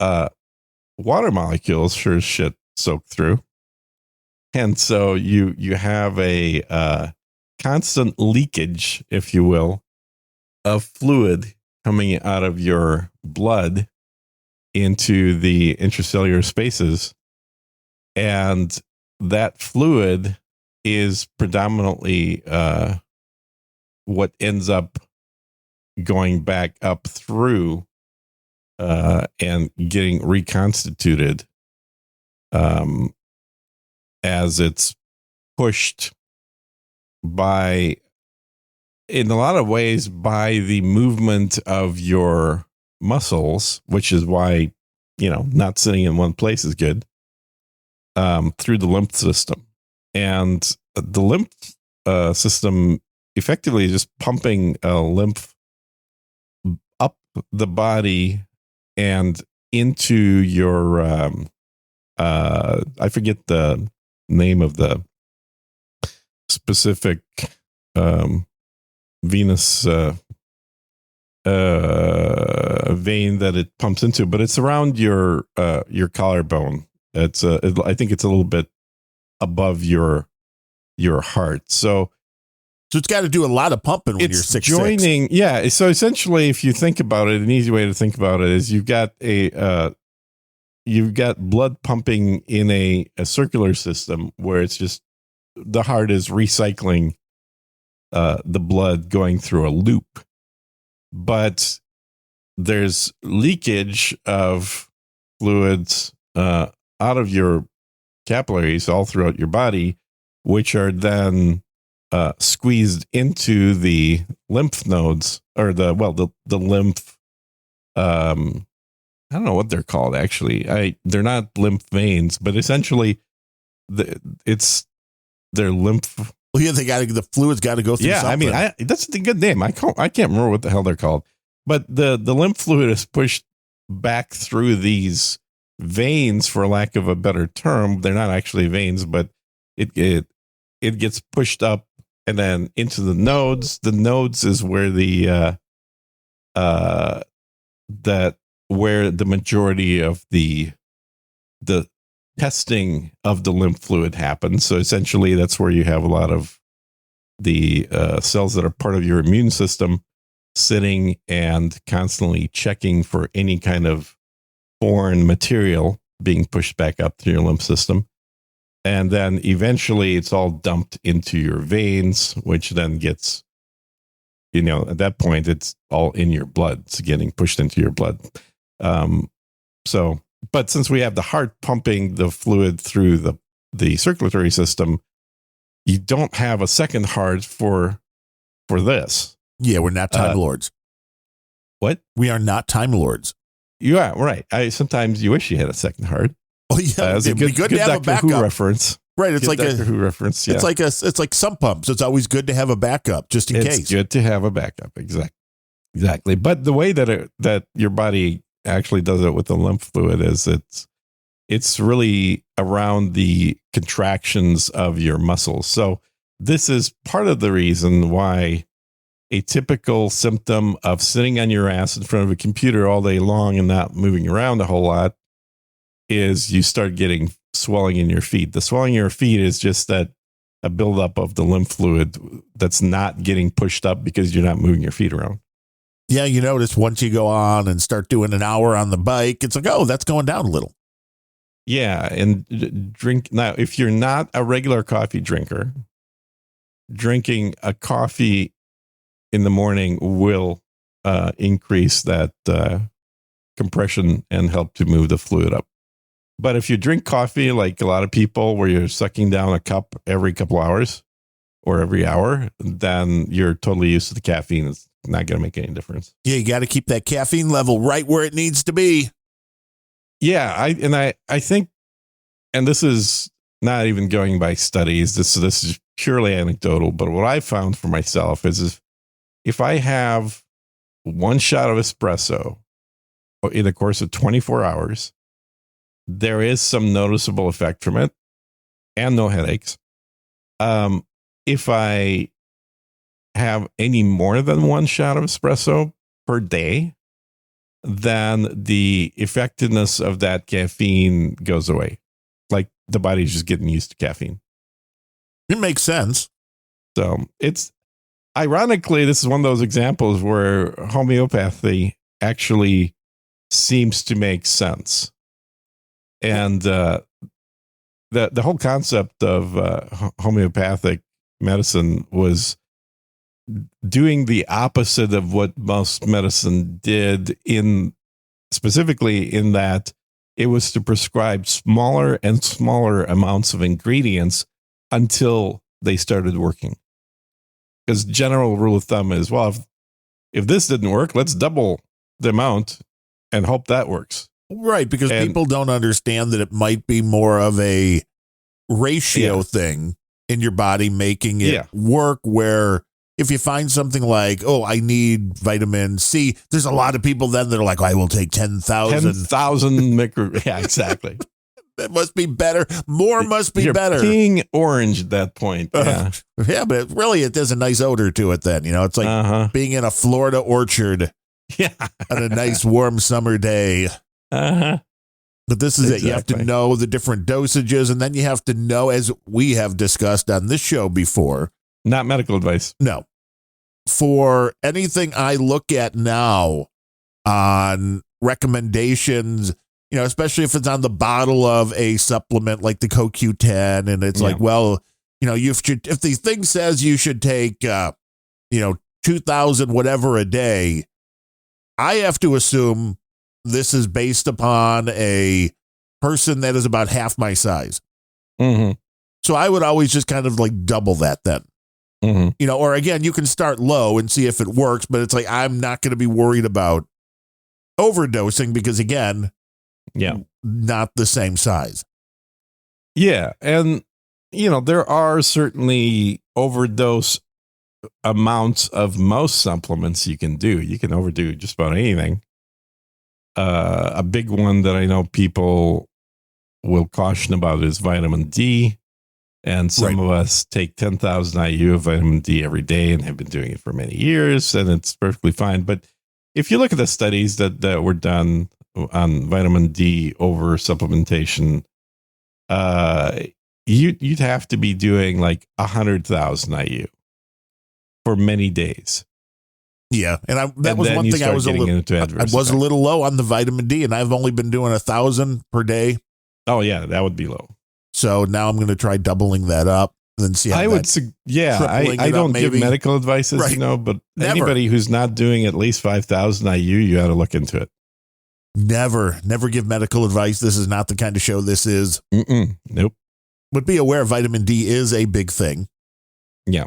water molecules sure as shit soak through. And so you have a constant leakage, if you will, of fluid coming out of your blood into the intracellular spaces. And that fluid is predominantly what ends up going back up through and getting reconstituted as it's pushed by, in a lot of ways, by the movement of your muscles, which is why, not sitting in one place is good, through the lymph system. And the lymph system effectively is just pumping lymph up the body and into your, I forget the name of the specific venous vein that it pumps into, but it's around your collarbone. I think it's a little bit above your heart. So it's got to do a lot of pumping when you're 6'6". Yeah. So essentially, if you think about it, an easy way to think about it is you've got blood pumping in a circular system where it's just the heart is recycling the blood going through a loop, but there's leakage of fluids out of your capillaries all throughout your body, which are then squeezed into the lymph nodes, or the lymph. I don't know what they're called actually. They're not lymph veins, but essentially, it's their lymph. Well, yeah, the fluid's got to go through. Yeah, something. I mean, that's the good name. I can't remember what the hell they're called, but the lymph fluid is pushed back through these veins, for lack of a better term. They're not actually veins, but it gets pushed up and then into the nodes. The nodes is where the majority of the testing of the lymph fluid happens. So essentially, that's where you have a lot of the cells that are part of your immune system sitting and constantly checking for any kind of foreign material being pushed back up through your lymph system. And then eventually it's all dumped into your veins, which then gets, at that point, it's all in your blood. It's getting pushed into your blood. But since we have the heart pumping the fluid through the circulatory system, you don't have a second heart for this. Yeah, we're not Time Lords. What? We are not Time Lords. Yeah, right. Sometimes you wish you had a second heart. Oh yeah, it'd be good to have a backup. Who reference. Right, it's like Doctor Who reference. Yeah. It's like sump pumps. It's always good to have a backup just in case. It's good to have a backup. Exactly. But the way that your body actually does it with the lymph fluid is it's really around the contractions of your muscles. So this is part of the reason why a typical symptom of sitting on your ass in front of a computer all day long and not moving around a whole lot is you start getting swelling in your feet. The swelling in your feet is just a buildup of the lymph fluid that's not getting pushed up because you're not moving your feet around. Yeah, you notice once you go on and start doing an hour on the bike, it's like, oh, that's going down a little. Yeah, and drink. Now, if you're not a regular coffee drinker, drinking a coffee in the morning will increase that compression and help to move the fluid up. But if you drink coffee, like a lot of people, where you're sucking down a cup every couple hours or every hour, then you're totally used to the caffeine. It's not going to make any difference. Yeah, you got to keep that caffeine level right where it needs to be. Yeah, I think, and this is not even going by studies. This is purely anecdotal. But what I found for myself is if I have one shot of espresso in the course of 24 hours, there is some noticeable effect from it and no headaches. If I have any more than one shot of espresso per day, then the effectiveness of that caffeine goes away. Like the body's just getting used to caffeine. It makes sense. So it's ironically, this is one of those examples where homeopathy actually seems to make sense. And the whole concept of homeopathic medicine was doing the opposite of what most medicine did, specifically in that it was to prescribe smaller and smaller amounts of ingredients until they started working. Because general rule of thumb is, well, if this didn't work, let's double the amount and hope that works. Right, because people don't understand that it might be more of a ratio thing in your body making it work, where if you find something like, oh, I need vitamin C, there's a lot of people then that are like, I will take 10,000. 10,000 micro. Yeah, exactly. That must be better. More must be better. Peeing orange at that point. Yeah. Yeah, but really it has a nice odor to it then. It's like being in a Florida orchard on a nice warm summer day. But this is it. You have to know the different dosages, and then you have to know, as we have discussed on this show before. Not medical advice. No. For anything I look at now on recommendations, especially if it's on the bottle of a supplement like the CoQ10, and it's like, well, if the thing says you should take, 2,000 whatever a day, I have to assume this is based upon a person that is about half my size. Mm-hmm. So I would always just kind of like double that then. Mm-hmm. Or again, you can start low and see if it works, but it's like, I'm not going to be worried about overdosing because, again, not the same size. Yeah. And, there are certainly overdose amounts of most supplements you can do. You can overdo just about anything. A big one that I know people will caution about is vitamin D. And some of us take 10,000 IU of vitamin D every day and have been doing it for many years, and it's perfectly fine. But if you look at the studies that were done on vitamin D over supplementation, you'd have to be doing like 100,000 IU for many days. Yeah, and that was one thing I was a little low on the vitamin D, and I've only been doing 1,000 per day. Oh yeah, that would be low. So now I'm going to try doubling that up and see how I don't give medical advice, as you know, but anybody who's not doing at least 5,000 IU, you got to look into it. Never give medical advice. This is not the kind of show this is. Nope. But be aware vitamin D is a big thing. Yeah.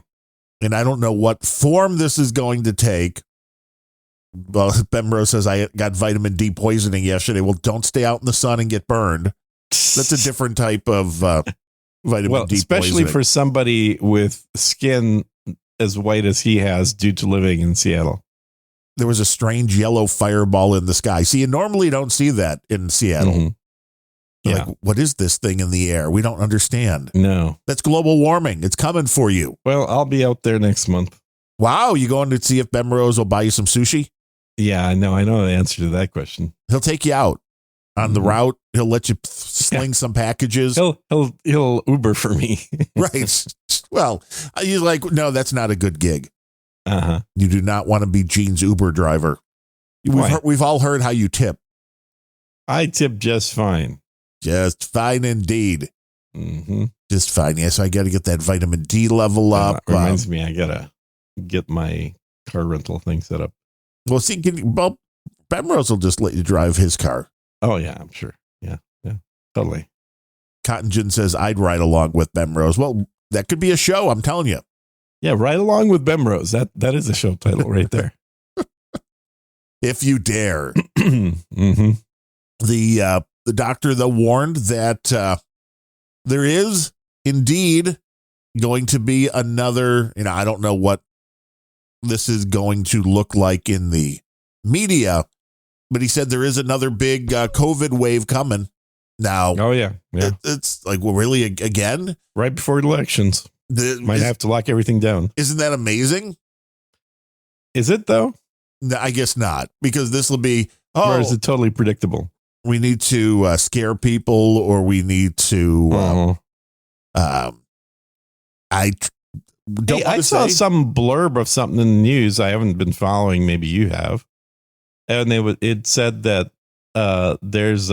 And I don't know what form this is going to take. Well, Bemrose says, I got vitamin D poisoning yesterday. Well, don't stay out in the sun and get burned. That's a different type of vitamin D especially poisoning. For somebody with skin as white as he has due to living in Seattle. There was a strange yellow fireball in the sky. See, you normally don't see that in Seattle. Mm-hmm. Yeah. Like, what is this thing in the air? We don't understand. No. That's global warming. It's coming for you. Well, I'll be out there next month. Wow. You going to see if Bemrose will buy you some sushi? Yeah, I know the answer to that question. He'll take you out on the route. He'll let you sling some packages. He'll Uber for me. Right. Well, you're like, no, that's not a good gig. Uh-huh. You do not want to be Gene's Uber driver. We've all heard how you tip. I tip just fine. Just fine indeed. Mm-hmm. Just fine. Yes, I got to get that vitamin D level up. Reminds me, I got to get my car rental thing set up. Well, see, Bemrose will just let you drive his car. Oh, yeah, I'm sure. Yeah, totally. Cotton Gin says, I'd ride along with Bemrose. Well, that could be a show, I'm telling you. Yeah, ride along with Bemrose. That is a show title right there. If you dare. Mm-hmm. The doctor, though, warned that there is indeed going to be another, I don't know what this is going to look like in the media, but he said there is another big COVID wave coming now. Oh, yeah. It's like, well, really, again? Right before elections. Might have to lock everything down. Isn't that amazing? Is it, though? No, I guess not, because this will be, or is it totally predictable? We need to scare people, or we need to, I saw some blurb of something in the news I haven't been following. Maybe you have. And it said that there's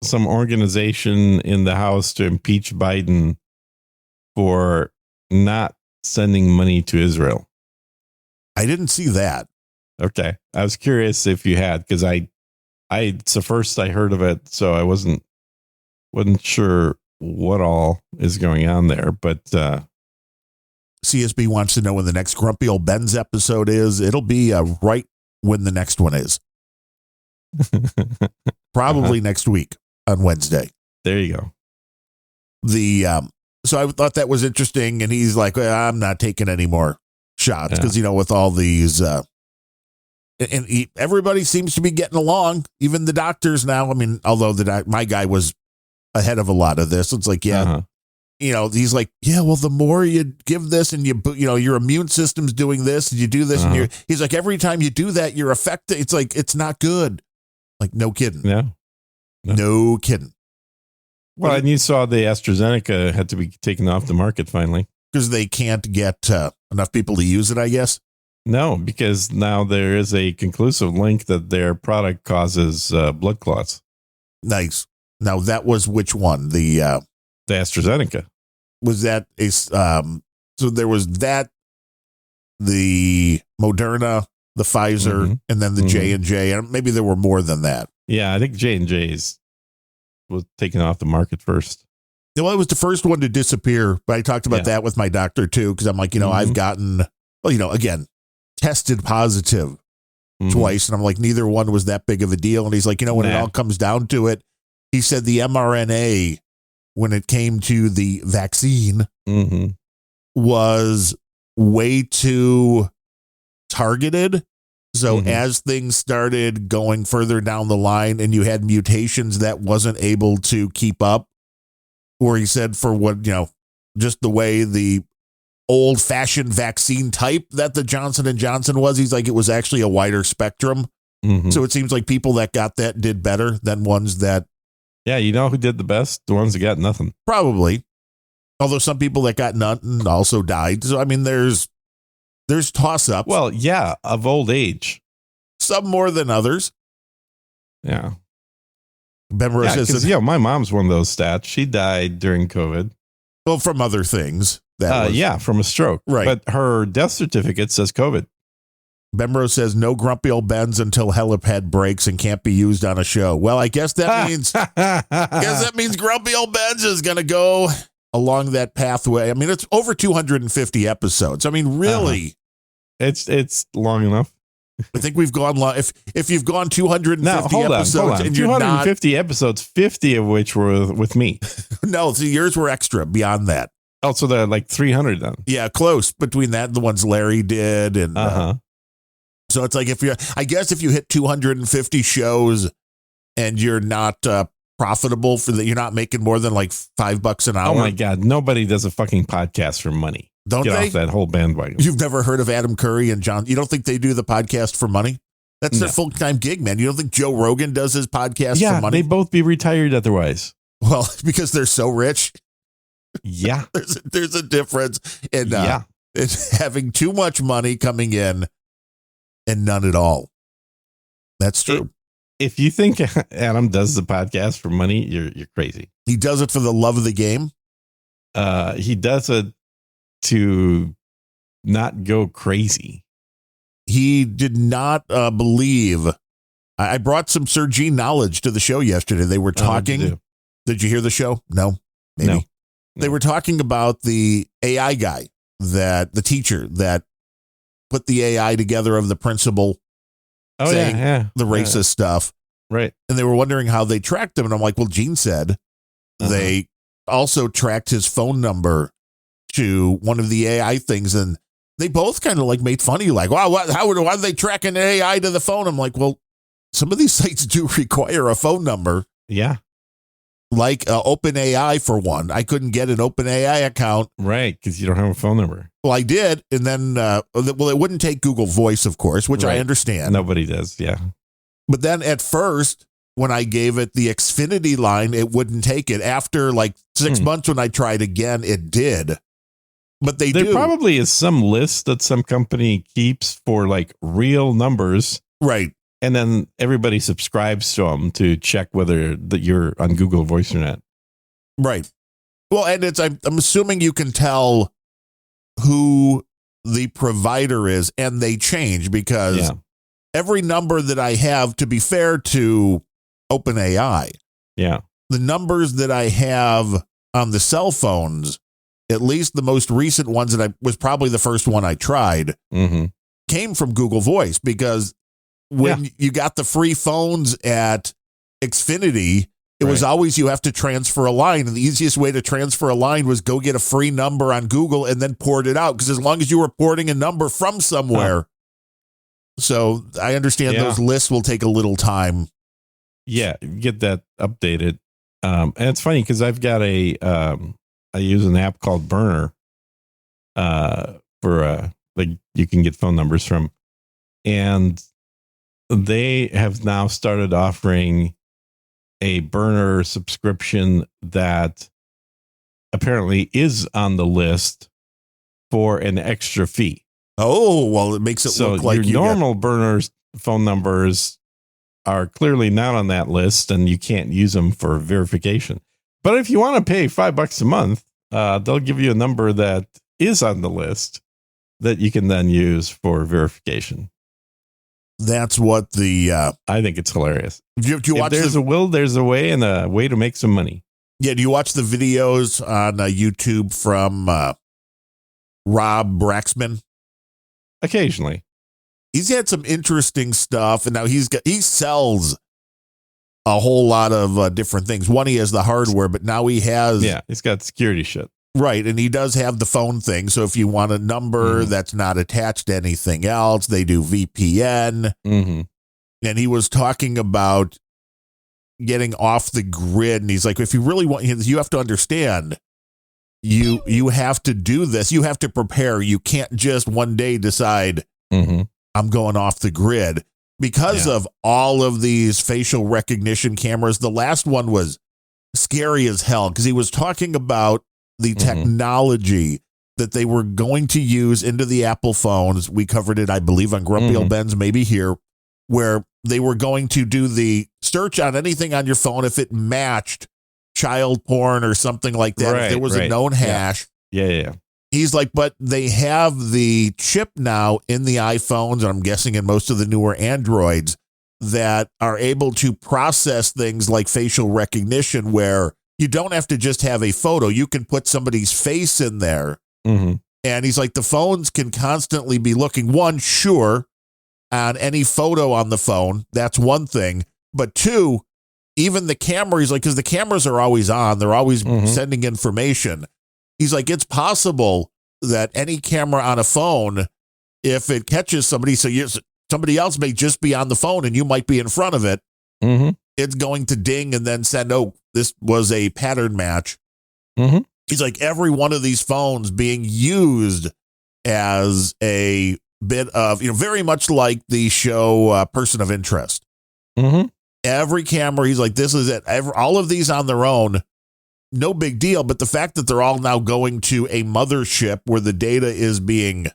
some organization in the House to impeach Biden for not sending money to Israel. I didn't see that. Okay. I was curious if you had, because it's the first I heard of it, so I wasn't sure what all is going on there, but CSB wants to know when the next Grumpy Old Ben's episode is. It'll be right when the next one is. Probably next week on Wednesday. There you go. So I thought that was interesting, and he's like, well, I'm not taking any more shots because, with all these, everybody seems to be getting along, even the doctors now. I mean, although my guy was ahead of a lot of this. It's like, he's like, well, the more you give this and your immune system's doing this and you do this and he's like, every time you do that, you're affected. It's like, it's not good. Like, no kidding. No kidding. Well, and you saw the AstraZeneca had to be taken off the market finally. Because they can't get enough people to use it, I guess. No, because now there is a conclusive link that their product causes blood clots. Nice. Now, that was which one? The AstraZeneca. Was that so there was that, the Moderna, the Pfizer, and then the J&J, and maybe there were more than that. Yeah, I think J&J's was taken off the market first. Well, it was the first one to disappear, but I talked about that with my doctor too, because I'm like, I've gotten, again, tested positive twice, and I'm like, neither one was that big of a deal. And he's like, when it all comes down to it, he said the mRNA, when it came to the vaccine, was way too targeted. So as things started going further down the line and you had mutations that wasn't able to keep up, or he said for what, just the way the old-fashioned vaccine type that the Johnson & Johnson was. He's like, it was actually a wider spectrum. Mm-hmm. So it seems like people that got that did better than ones that... Yeah, you know who did the best? The ones that got nothing. Probably. Although some people that got nothing also died. So, I mean, there's toss-ups. Well, yeah, of old age. Some more than others. Yeah. Ben Rose says... Because, my mom's one of those stats. She died during COVID. Well, from other things. From a stroke. Right. But her death certificate says COVID. Bemrose says no grumpy old Bens until helipad breaks and can't be used on a show. Well, I guess that means grumpy old Ben's is going to go along that pathway. I mean, it's over 250 episodes. I mean, really, it's long enough. I think we've gone long. If you've gone 250 episodes, hold on. and 250 episodes, 50 of which were with me. No, so yours were extra beyond that. Oh, so they're like 300 then. Yeah, close between that and the ones Larry did, and so it's like if you hit 250 shows and you're not profitable for that, you're not making more than like $5 an hour. Oh my God, nobody does a fucking podcast for money. Don't Get they? off that whole bandwagon. You've never heard of Adam Curry and John? You don't think they do the podcast for money? That's their full-time gig, man. You don't think Joe Rogan does his podcast for money? They both be retired otherwise. Well, because they're so rich. Yeah. There's a difference in having too much money coming in and none at all. That's true. If you think Adam does the podcast for money, you're crazy. He does it for the love of the game. He does it to not go crazy. He did not believe. I brought some Sir G knowledge to the show yesterday. They were talking. Did you hear the show? No, maybe. No. They were talking about the AI guy, the teacher that put the AI together of the principal saying the racist stuff. Right. And they were wondering how they tracked him. And I'm like, well, Gene said they also tracked his phone number to one of the AI things. And they both kind of like made fun of you, like, wow, why are they tracking AI to the phone? I'm like, well, some of these sites do require a phone number. Yeah. Like OpenAI, for one. I couldn't get an OpenAI account. Right, because you don't have a phone number. Well, I did. And then, it wouldn't take Google Voice, of course, which I understand. Nobody does, yeah. But then at first, when I gave it the Xfinity line, it wouldn't take it. After like 6 months when I tried again, it did. But there probably is some list that some company keeps for like real numbers. Right. And then everybody subscribes to them to check whether that you're on Google Voice or not. Right. Well, and I'm assuming you can tell who the provider is, and they change because every number that I have, to be fair to OpenAI, the numbers that I have on the cell phones, at least the most recent ones that was probably the first one I tried, came from Google Voice, because when you got the free phones at Xfinity, it was always you have to transfer a line. And the easiest way to transfer a line was go get a free number on Google and then port it out. Because as long as you were porting a number from somewhere. So I understand those lists will take a little time. Yeah, get that updated. And it's funny because I've got I use an app called Burner for like you can get phone numbers from. And they have now started offering a Burner subscription that apparently is on the list for an extra fee. Oh, well, it makes it look like your normal Burner's phone numbers are clearly not on that list, and you can't use them for verification. But if you want to pay $5 a month, they'll give you a number that is on the list that you can then use for verification. That's what I think it's hilarious. Do you watch there's a will, there's a way, and a way to make some money. Yeah. Do you watch the videos on YouTube from Rob Braxman? Occasionally. He's had some interesting stuff, and now he sells a whole lot of different things. One, he has the hardware, but now he has he's got security shit. Right, and he does have the phone thing. So if you want a number that's not attached to anything else, they do VPN. And he was talking about getting off the grid, and he's like, if you really want, you have to understand, you have to do this. You have to prepare. You can't just one day decide I'm going off the grid because of all of these facial recognition cameras. The last one was scary as hell because he was talking about the technology that they were going to use into the Apple phones. We covered it, I believe, on Grumpy Old Ben's, maybe here, where they were going to do the search on anything on your phone if it matched child porn or something like that. If there was a known hash. Yeah. He's like, but they have the chip now in the iPhones, and I'm guessing in most of the newer Androids, that are able to process things like facial recognition, where you don't have to just have a photo. You can put somebody's face in there. And he's like, the phones can constantly be looking, one, sure, on any photo on the phone. That's one thing. But two, even the camera, he's like, because the cameras are always on, they're always sending information. He's like, it's possible that any camera on a phone, if it catches somebody, somebody else may just be on the phone and you might be in front of it, it's going to ding and then send, oh, this was a pattern match. He's like, every one of these phones being used as a bit of, very much like the show Person of Interest. Every camera, he's like, this is it. All of these on their own, no big deal. But the fact that they're all now going to a mothership where the data is being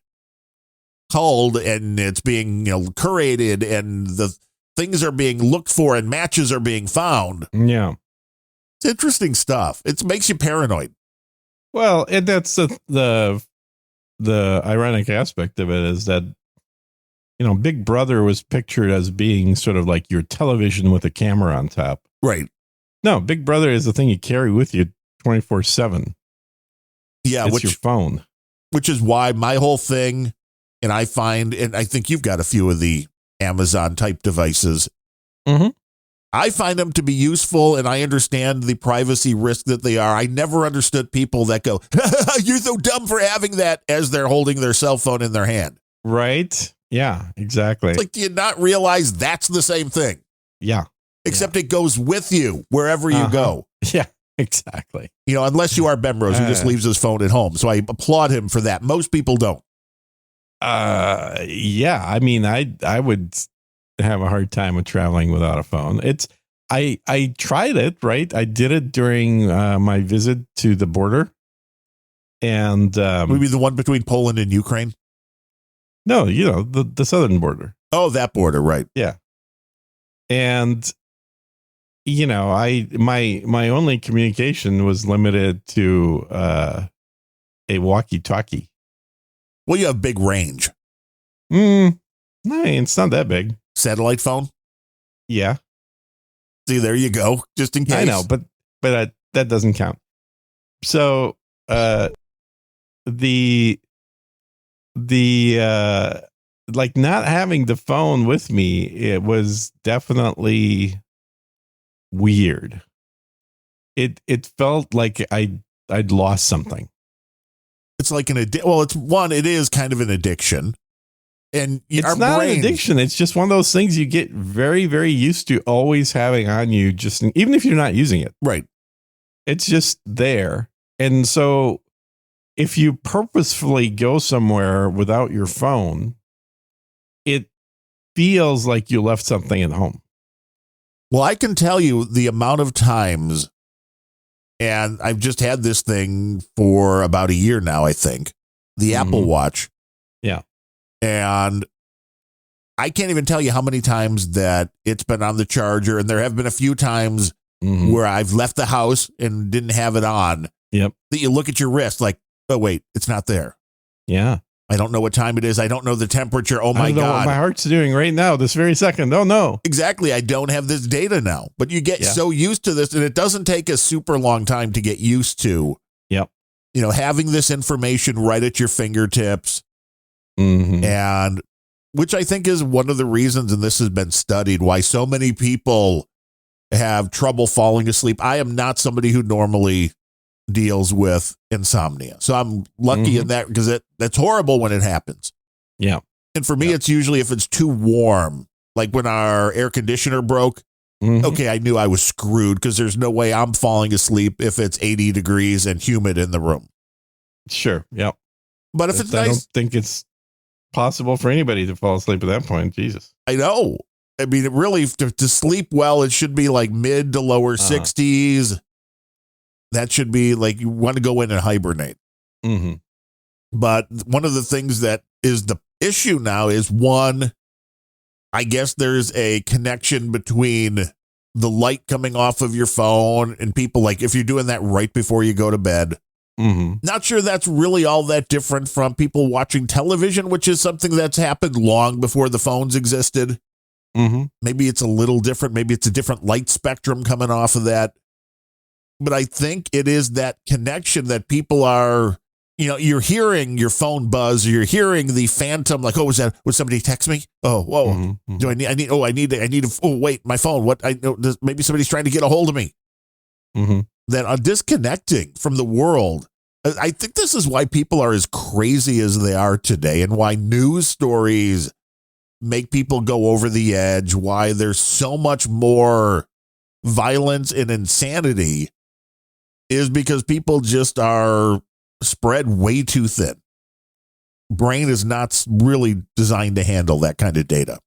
culled and it's being, curated and the things are being looked for and matches are being found. Yeah. It's interesting stuff. It makes you paranoid. Well, and that's the ironic aspect of it is that, Big Brother was pictured as being sort of like your television with a camera on top. Right. No, Big Brother is the thing you carry with you 24/7. Yeah. It's your phone. Which is why my whole thing, and I think you've got a few of the Amazon type devices. I find them to be useful, and I understand the privacy risk that they are. I never understood people that go, you're so dumb for having that, as they're holding their cell phone in their hand. Right. Yeah, exactly. It's like, do you not realize that's the same thing? Yeah. Except it goes with you wherever you go. Yeah, exactly. Unless you are Bemrose, who just leaves his phone at home. So I applaud him for that. Most people don't. Yeah. I mean, I would have a hard time with traveling without a phone. I tried it, right? I did it during my visit to the border. And maybe the one between Poland and Ukraine. No, the southern border. Oh, that border, right? Yeah. And my only communication was limited to a walkie-talkie. Well, you have big range. No, it's not that big. Satellite phone? Yeah. See, there you go. Just in case. I know, but that doesn't count. So the like not having the phone with me, it was definitely weird. It felt like I'd lost something. It's like it is kind of an addiction. And it's not an addiction. It's just one of those things you get very, very used to always having on you, just even if you're not using it. Right. It's just there. And so if you purposefully go somewhere without your phone, it feels like you left something at home. Well, I can tell you the amount of times, and I've just had this thing for about a year now, I think, the Apple Watch. Yeah. And I can't even tell you how many times that it's been on the charger. And there have been a few times where I've left the house and didn't have it on. Yep. That you look at your wrist like, oh, wait, it's not there. Yeah. I don't know what time it is. I don't know the temperature. Oh, my I don't know God. what my heart's doing right now, this very second. Oh, no. Exactly. I don't have this data now. But you get so used to this, and it doesn't take a super long time to get used to. Yep. Having this information right at your fingertips. And which I think is one of the reasons, and this has been studied, why so many people have trouble falling asleep. I am not somebody who normally deals with insomnia. So I'm lucky in that, because that's horrible when it happens. Yeah. And for me, it's usually if it's too warm, like when our air conditioner broke. Okay, I knew I was screwed, because there's no way I'm falling asleep if it's 80 degrees and humid in the room. Sure. Yep. But if it's I nice, don't think it's possible for anybody to fall asleep at that point. Jesus. I know. I mean, it really, to sleep well, it should be like mid to lower 60s. That should be like you want to go in and hibernate. Mm-hmm. But one of the things that is the issue now is one, I guess there's a connection between the light coming off of your phone and people, like if you're doing that right before you go to bed. Mm-hmm. Not sure that's really all that different from people watching television, which is something that's happened long before the phones existed. Mm-hmm. Maybe it's a little different. Maybe it's a different light spectrum coming off of that. But I think it is that connection that people are, you're hearing your phone buzz, or you're hearing the phantom, like, oh, would somebody text me? Oh, whoa. Mm-hmm. Do wait, my phone. What? Maybe somebody's trying to get a hold of me. Mm-hmm. That are disconnecting from the world. I think this is why people are as crazy as they are today, and why news stories make people go over the edge, why there's so much more violence and insanity, is because people just are spread way too thin. Brain is not really designed to handle that kind of data.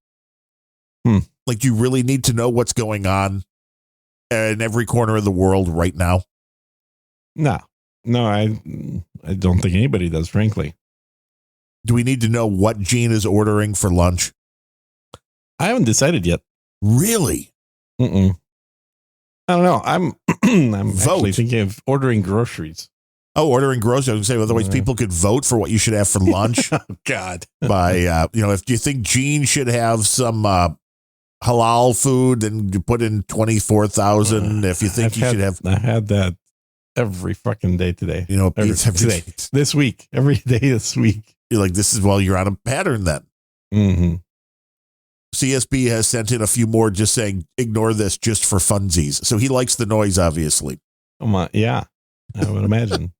Like, you really need to know what's going on in every corner of the world right now. No, I don't think anybody does, frankly. Do we need to know what Gene is ordering for lunch? I haven't decided yet. Really? I don't know. I'm actually thinking of ordering groceries. Oh, ordering groceries. I was going to say, otherwise people could vote for what you should have for lunch. Oh, God. By, if you think Gene should have some halal food, then you put in 24,000. If you think should have. I had that every fucking day today. Every day. This week. Every day this week. You're like, you're on a pattern then. Mm-hmm. CSB has sent in a few more just saying, ignore this just for funsies. So he likes the noise, obviously. Oh my, yeah, I would imagine.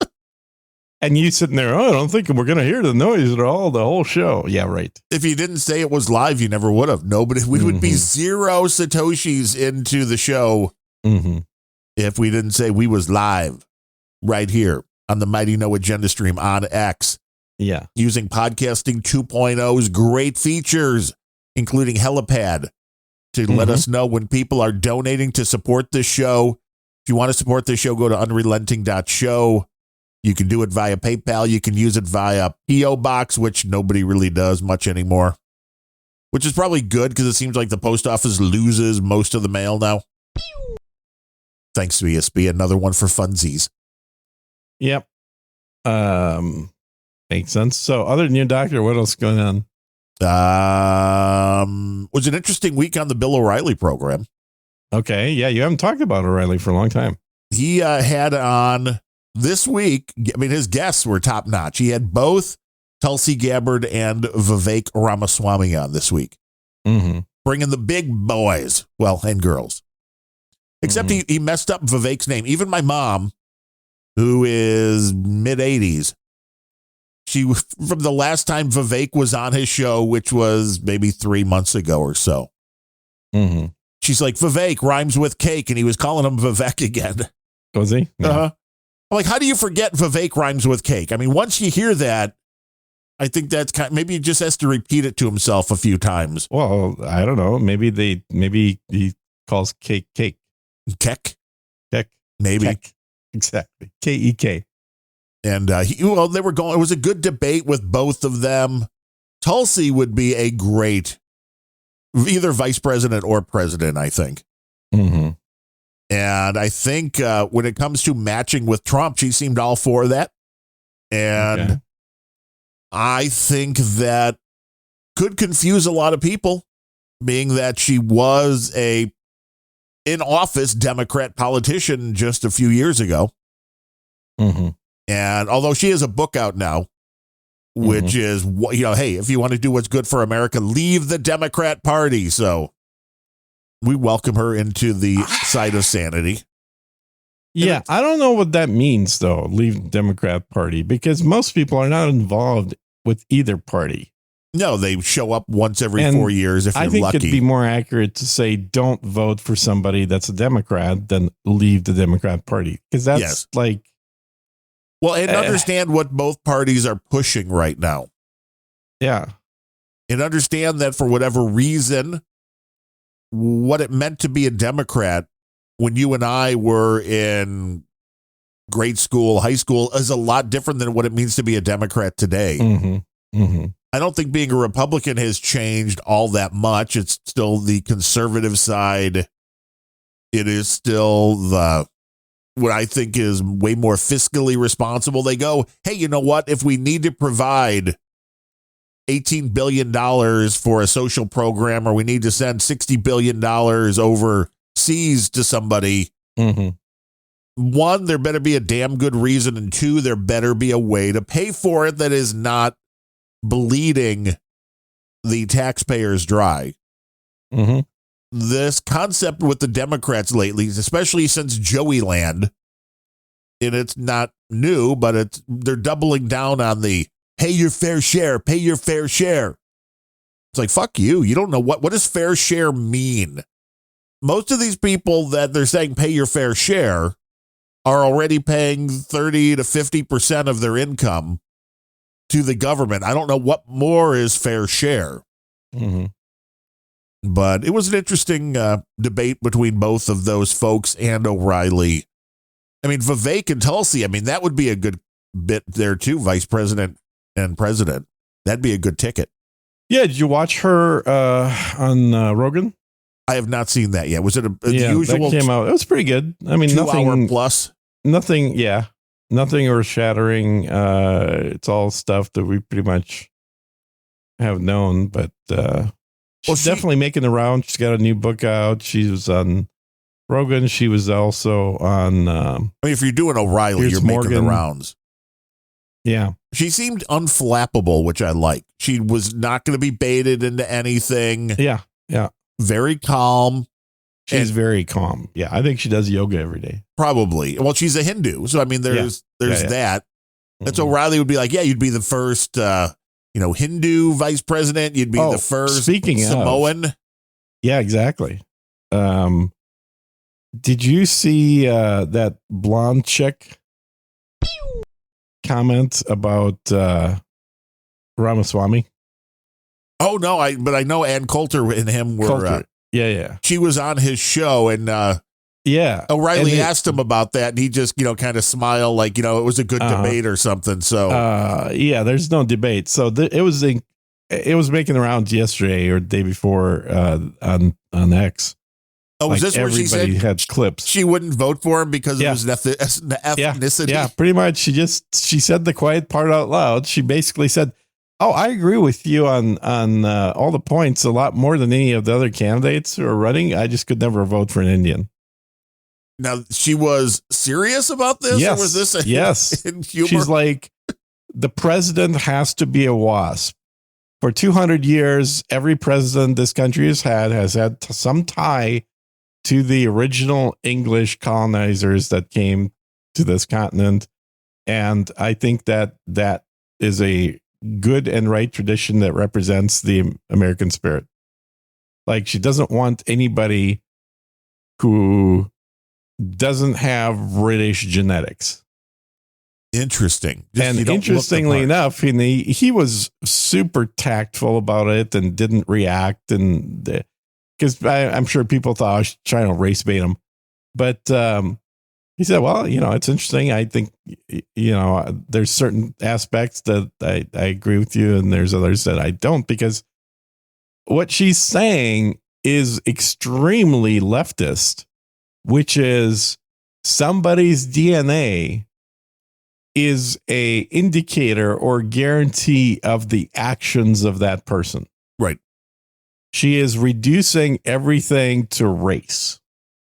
And you sitting there, I don't think we're going to hear the noise at all, the whole show. Yeah, right. If you didn't say it was live, you never would have. Nobody, we would be 0 Satoshis into the show if we didn't say we was live right here on the Mighty No Agenda stream on X. Yeah. Using Podcasting 2.0's great features, including Helipad, to let us know when people are donating to support this show. If you want to support this show, go to unrelenting.show. You can do it via PayPal. You can use it via P.O. Box, which nobody really does much anymore, which is probably good because it seems like the post office loses most of the mail now. Thanks to ESB. Another one for funsies. Yep. Makes sense. So other than your doctor, what else is going on? Was an interesting week on the Bill O'Reilly program. Okay. Yeah. You haven't talked about O'Reilly for a long time. He had on this week, I mean, his guests were top notch. He had both Tulsi Gabbard and Vivek Ramaswamy on this week, bringing the big boys, and girls. Except he messed up Vivek's name. Even my mom, who is mid-80s, she, from the last time Vivek was on his show, which was maybe 3 months ago or so, she's like, Vivek rhymes with cake, and he was calling him Vivek again. Was he? Yeah. I'm like, how do you forget Vivek rhymes with cake? I mean, once you hear that, I think that's maybe he just has to repeat it to himself a few times. Well, I don't know. Maybe he calls cake. Kek? Maybe. Kek. Exactly. K-E-K. And they were going, it was a good debate with both of them. Tulsi would be a great either vice president or president, I think. And I think when it comes to matching with Trump, she seemed all for that. And I think that could confuse a lot of people, being that she was a in-office Democrat politician just a few years ago. And although she has a book out now, which is, hey, if you want to do what's good for America, leave the Democrat Party. So we welcome her into the side of sanity. Yeah, I don't know what that means, though, leave the Democrat Party, because most people are not involved with either party. No, they show up once every 4 years if you're lucky. I think it'd be more accurate to say don't vote for somebody that's a Democrat than leave the Democrat Party, because that's like Well, and understand what both parties are pushing right now. Yeah. And understand that for whatever reason, what it meant to be a Democrat when you and I were in grade school, high school, is a lot different than what it means to be a Democrat today. Mm-hmm. Mm-hmm. I don't think being a Republican has changed all that much. It's still the conservative side. It is still what I think is way more fiscally responsible. They go, hey, you know what? If we need to provide $18 billion for a social program, or we need to send $60 billion overseas to somebody, Mm-hmm. one, there better be a damn good reason. And two, there better be a way to pay for it that is not bleeding the taxpayers dry. Mm-hmm. This concept with the Democrats lately, especially since Joey Land, and it's not new, but they're doubling down on the pay your fair share, pay your fair share. It's like, fuck you. You don't know what does fair share mean? Most of these people that they're saying pay your fair share are already paying 30 to 50% of their income to the government. I don't know what more is fair share. Mm-hmm. But it was an interesting debate between both of those folks and O'Reilly. I mean, Vivek and Tulsi, I mean, that would be a good bit there too, vice president and president. That'd be a good ticket. Yeah, did you watch her on Rogan? I have not seen that yet. Was it a Yeah, usual that came out. It was pretty good. I mean, 2 hour plus? Nothing earth shattering. It's all stuff that we pretty much have known, but she's definitely making the round. She's got a new book out. She was on Rogan. She was also on. I mean, if you're doing O'Reilly, you're making the rounds. Yeah. She seemed unflappable, which I like. She was not going to be baited into anything. Yeah. Yeah. Very calm. She's very calm. Yeah. I think she does yoga every day. Probably. Well, she's a Hindu. So, I mean, there's that. That's O'Reilly would be like, yeah, you'd be the first, Hindu vice president. You'd be the first Samoan. Yeah, exactly. Did you see that blonde chick comment about Ramaswamy? Oh no, but I know Ann Coulter and him were. Yeah. She was on his show, and O'Reilly asked him about that, and he just kind of smiled like it was a good debate or something. So there's no debate. So it was making the rounds yesterday or the day before on X. Oh, was this where she said had clips? She wouldn't vote for him because of his ethnicity. Yeah, pretty much. She said the quiet part out loud. She basically said, "Oh, I agree with you on all the points a lot more than any of the other candidates who are running. I just could never vote for an Indian." Now, she was serious about this? Yes. Or was this yes. in humor? She's like, the president has to be a WASP. For 200 years, every president this country has had some tie to the original English colonizers that came to this continent. And I think that is a good and right tradition that represents the American spirit. Like, she doesn't want anybody who doesn't have British genetics. Interesting. And interestingly enough, he was super tactful about it and didn't react. And because I'm sure people thought I was trying to race bait him. But he said, well, it's interesting. I think, there's certain aspects that I agree with you, and there's others that I don't, because what she's saying is extremely leftist, which is somebody's DNA is a indicator or guarantee of the actions of that person. Right. She is reducing everything to race.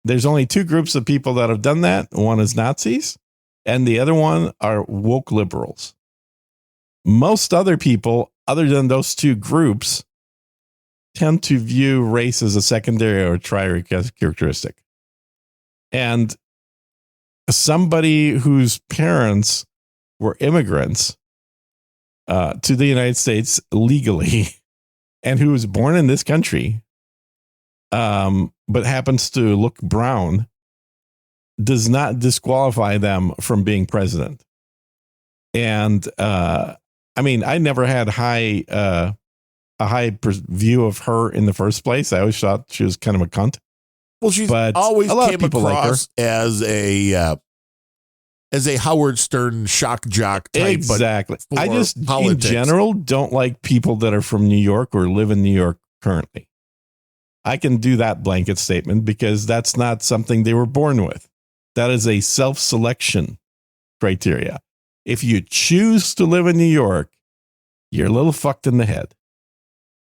There's only two groups of people that have done that. One is Nazis, and the other one are woke liberals. Most other people, other than those two groups, tend to view race as a secondary or tertiary characteristic. And somebody whose parents were immigrants to the United States legally and who was born in this country, but happens to look brown, does not disqualify them from being president. And I mean, I never had a high view of her in the first place. I always thought she was kind of a cunt. Well, she's But always a lot of came people like her. across as a Howard Stern shock jock type. Exactly. But I just, politics. in general, don't like people that are from New York or live in New York currently. I can do that blanket statement because that's not something they were born with. That is a self-selection criteria. If you choose to live in New York, you're a little fucked in the head.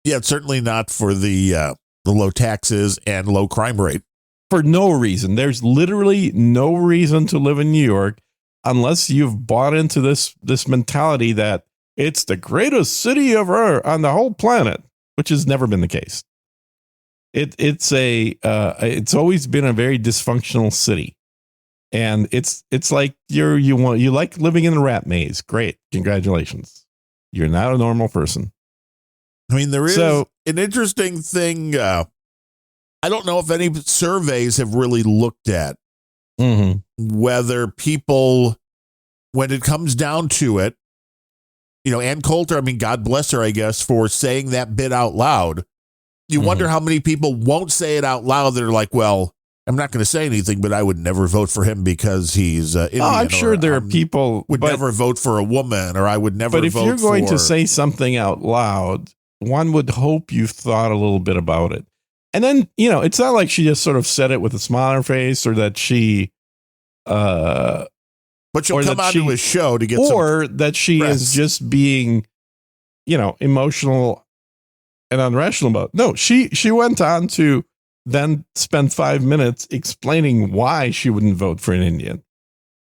Yeah, it's certainly not for the low taxes and low crime rate. For no reason. There's literally no reason to live in New York unless you've bought into this mentality that it's the greatest city ever on the whole planet, which has never been the case. It's always been a very dysfunctional city, and it's like you like living in the rat maze. Great, congratulations. You're not a normal person. I mean, there is an interesting thing. I don't know if any surveys have really looked at whether people, when it comes down to it, Ann Coulter, I mean, God bless her, I guess, for saying that bit out loud. You wonder how many people won't say it out loud that are like, well, I'm not going to say anything, but I would never vote for him because he's Indian. I'm sure there are people would never vote for a woman, or I would never vote for. But if you're going to say something out loud, one would hope you've thought a little bit about it. And then, it's not like she just sort of said it with a smile on her face, or that she but she'll come onto a show to get that she press. Is just being, emotional and unrational about it. No, she went on to then spend 5 minutes explaining why she wouldn't vote for an Indian.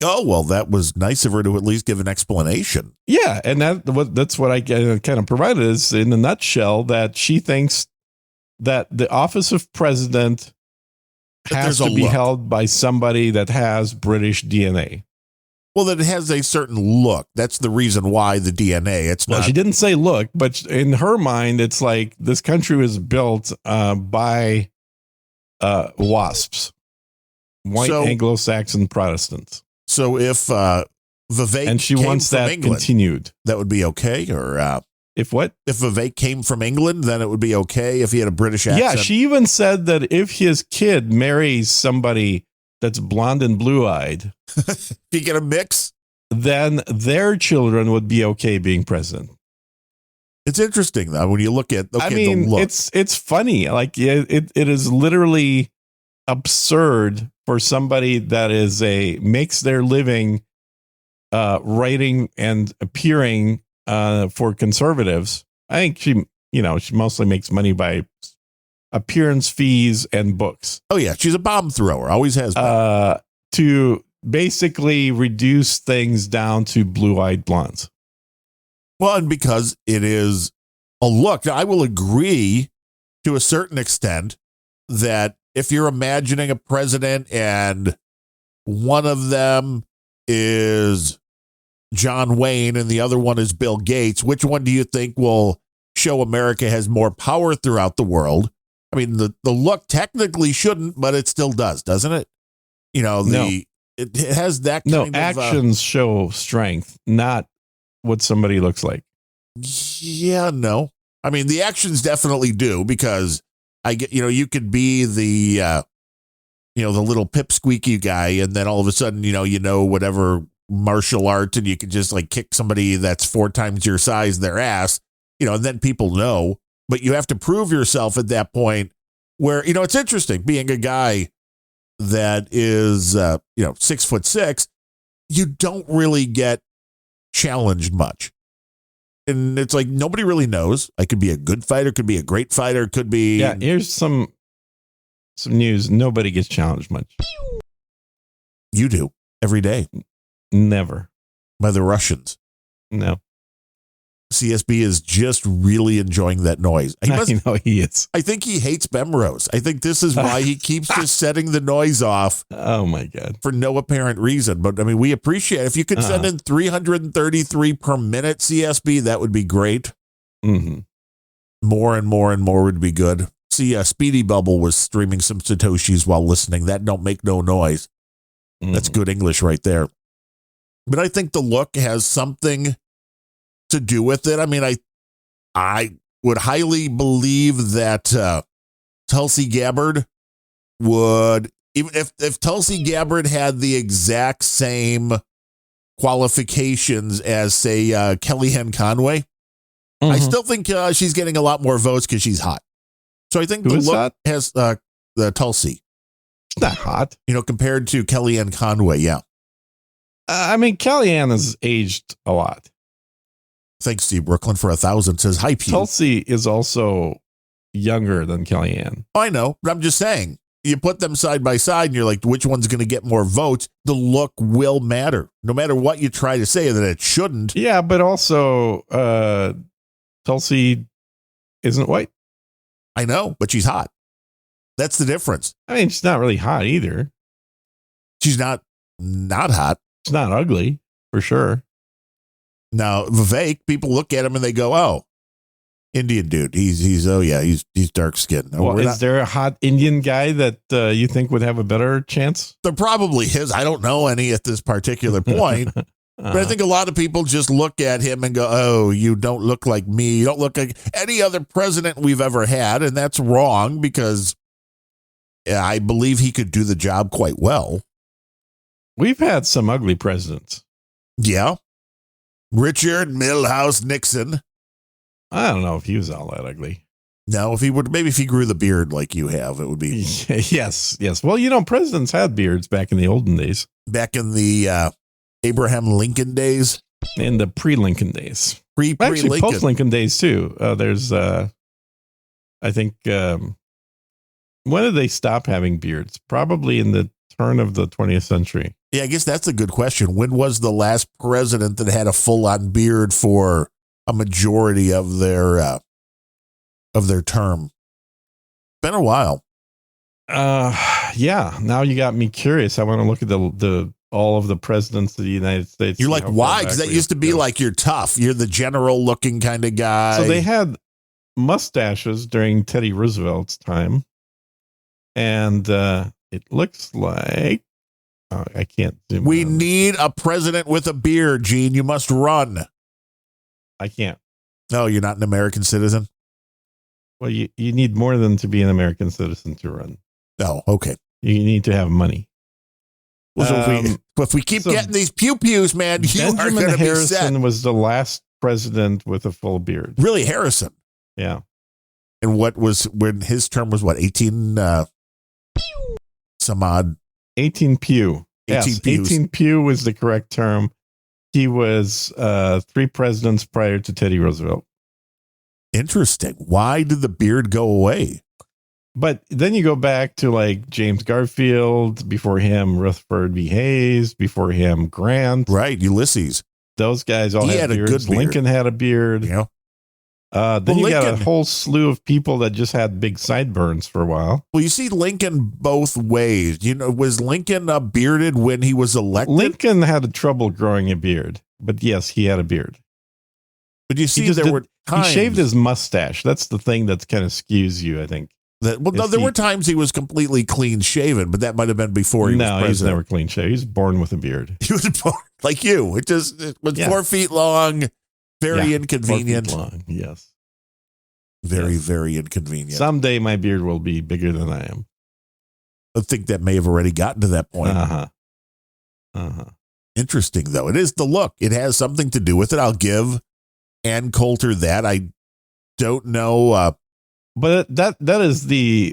Oh, well, that was nice of her to at least give an explanation. Yeah, and that's what I kind of provided is, in a nutshell, that she thinks that the office of president has to be held by somebody that has British DNA. Well, that it has a certain look. That's the reason why the DNA. It's not. Well, she didn't say look, but in her mind, it's like this country was built by WASPs, white Anglo-Saxon Protestants. So if Vivek and she wants that England, continued, that would be okay. Or if what? If Vivek came from England, then it would be okay if he had a British accent. Yeah, she even said that if his kid marries somebody that's blonde and blue-eyed, if you get a mix, then their children would be okay being president. It's interesting though when you look at. Okay, I mean, the look. it's funny. Like it is literally absurd for somebody that makes their living writing and appearing for conservatives. I think she mostly makes money by appearance fees and books. Oh yeah, she's a bomb thrower. Always has been. To basically reduce things down to blue-eyed blondes. Well, and because it is a look, I will agree to a certain extent that if you're imagining a president and one of them is John Wayne and the other one is Bill Gates, which one do you think will show America has more power throughout the world? I mean, the look technically shouldn't, but it still does, doesn't it? It has that kind of actions show strength, not what somebody looks like. Yeah, no. I mean, the actions definitely do, because I get, you could be the little pipsqueaky guy, and then all of a sudden, whatever martial art, and you can just like kick somebody that's 4 times your size their ass, and then people know. But you have to prove yourself at that point where, it's interesting being a guy that is, 6'6", you don't really get challenged much. And it's like, nobody really knows. I could be a good fighter, could be a great fighter, could be. Yeah, here's some news. Nobody gets challenged much. You do every day. Never. By the Russians. No. CSB is just really enjoying that noise. I know he is. I think he hates Bemrose. I think this is why he keeps just setting the noise off. Oh my God. For no apparent reason. But I mean, we appreciate it. If you could send in 333 per minute CSB, that would be great. Mm-hmm. More and more and more would be good. See, Speedy Bubble was streaming some Satoshis while listening. That don't make no noise. Mm-hmm. That's good English right there. But I think the look has something to do with it. I mean, I would highly believe that Tulsi Gabbard would, even if Tulsi Gabbard had the exact same qualifications as, say, Kellyanne Conway, I still think she's getting a lot more votes because she's hot. So I think Who the is look hot? has the Tulsi, It's not hot. compared to Kellyanne Conway. Yeah. I mean, Kellyanne has aged a lot. Thanks, Steve Brooklyn, for 1,000. Says, hi, Pew. Tulsi is also younger than Kellyanne. I know, but I'm just saying, you put them side by side and you're like, which one's going to get more votes? The look will matter, no matter what you try to say that it shouldn't. Yeah, but also Tulsi isn't white. I know, but she's hot. That's the difference. I mean, she's not really hot either. She's not hot. She's not ugly, for sure. Now, Vivek, people look at him and they go, oh, Indian dude. He's dark skinned. Well, is there a hot Indian guy that you think would have a better chance? There probably is. I don't know any at this particular point. But I think a lot of people just look at him and go, oh, you don't look like me. You don't look like any other president we've ever had. And that's wrong because I believe he could do the job quite well. We've had some ugly presidents. Yeah. Richard Milhouse Nixon. I don't know if he was all that ugly. No, if he grew the beard like you have, it would be. Yes. Well, presidents had beards back in the olden days. Back in the Abraham Lincoln days. In the pre-Lincoln days. Pre-Lincoln. Actually, post-Lincoln days, too. There's, I think, when did they stop having beards? Probably in the turn of the 20th century. Yeah, I guess that's a good question. When was the last president that had a full-on beard for a majority of their term? Been a while. Yeah. Now you got me curious. I want to look at the all of the presidents of the United States. You're like, why? Because that used to be like you're tough. You're the general-looking kind of guy. So they had mustaches during Teddy Roosevelt's time, and it looks like I can't zoom. We need a president with a beard, Gene. You must run. I can't. No, you're not an American citizen? Well, you need more than to be an American citizen to run. Oh, okay. You need to have money. Well, so if we keep getting these pew-pews, man, you are going to be set. Harrison was the last president with a full beard. Really, Harrison? Yeah. And when his term was what, 18 some odd? 18 Pew. 18 Pew was the correct term. He was 3 presidents prior to Teddy Roosevelt. Interesting. Why did the beard go away? But then you go back to like James Garfield, before him, Rutherford B. Hayes, before him, Grant. Right, Ulysses. Those guys all had beards. A good beard. Lincoln had a beard. Yeah. Then you got a whole slew of people that just had big sideburns for a while. Well, you see Lincoln both ways. Was Lincoln bearded when he was elected? Lincoln had trouble growing a beard, but yes, he had a beard. But you see, were times he shaved his mustache. That's the thing that kind of skews you, I think. There were times he was completely clean shaven, but that might have been before he was president. No, he's never clean shaven. He was born with a beard. He was born like you. It was 4 feet long. Very inconvenient. 4 feet long, yes. Very inconvenient. Someday my beard will be bigger than I am. I think that may have already gotten to that point. Interesting, though. It is the look. It has something to do with it. I'll give Ann Coulter that. I don't know. But that is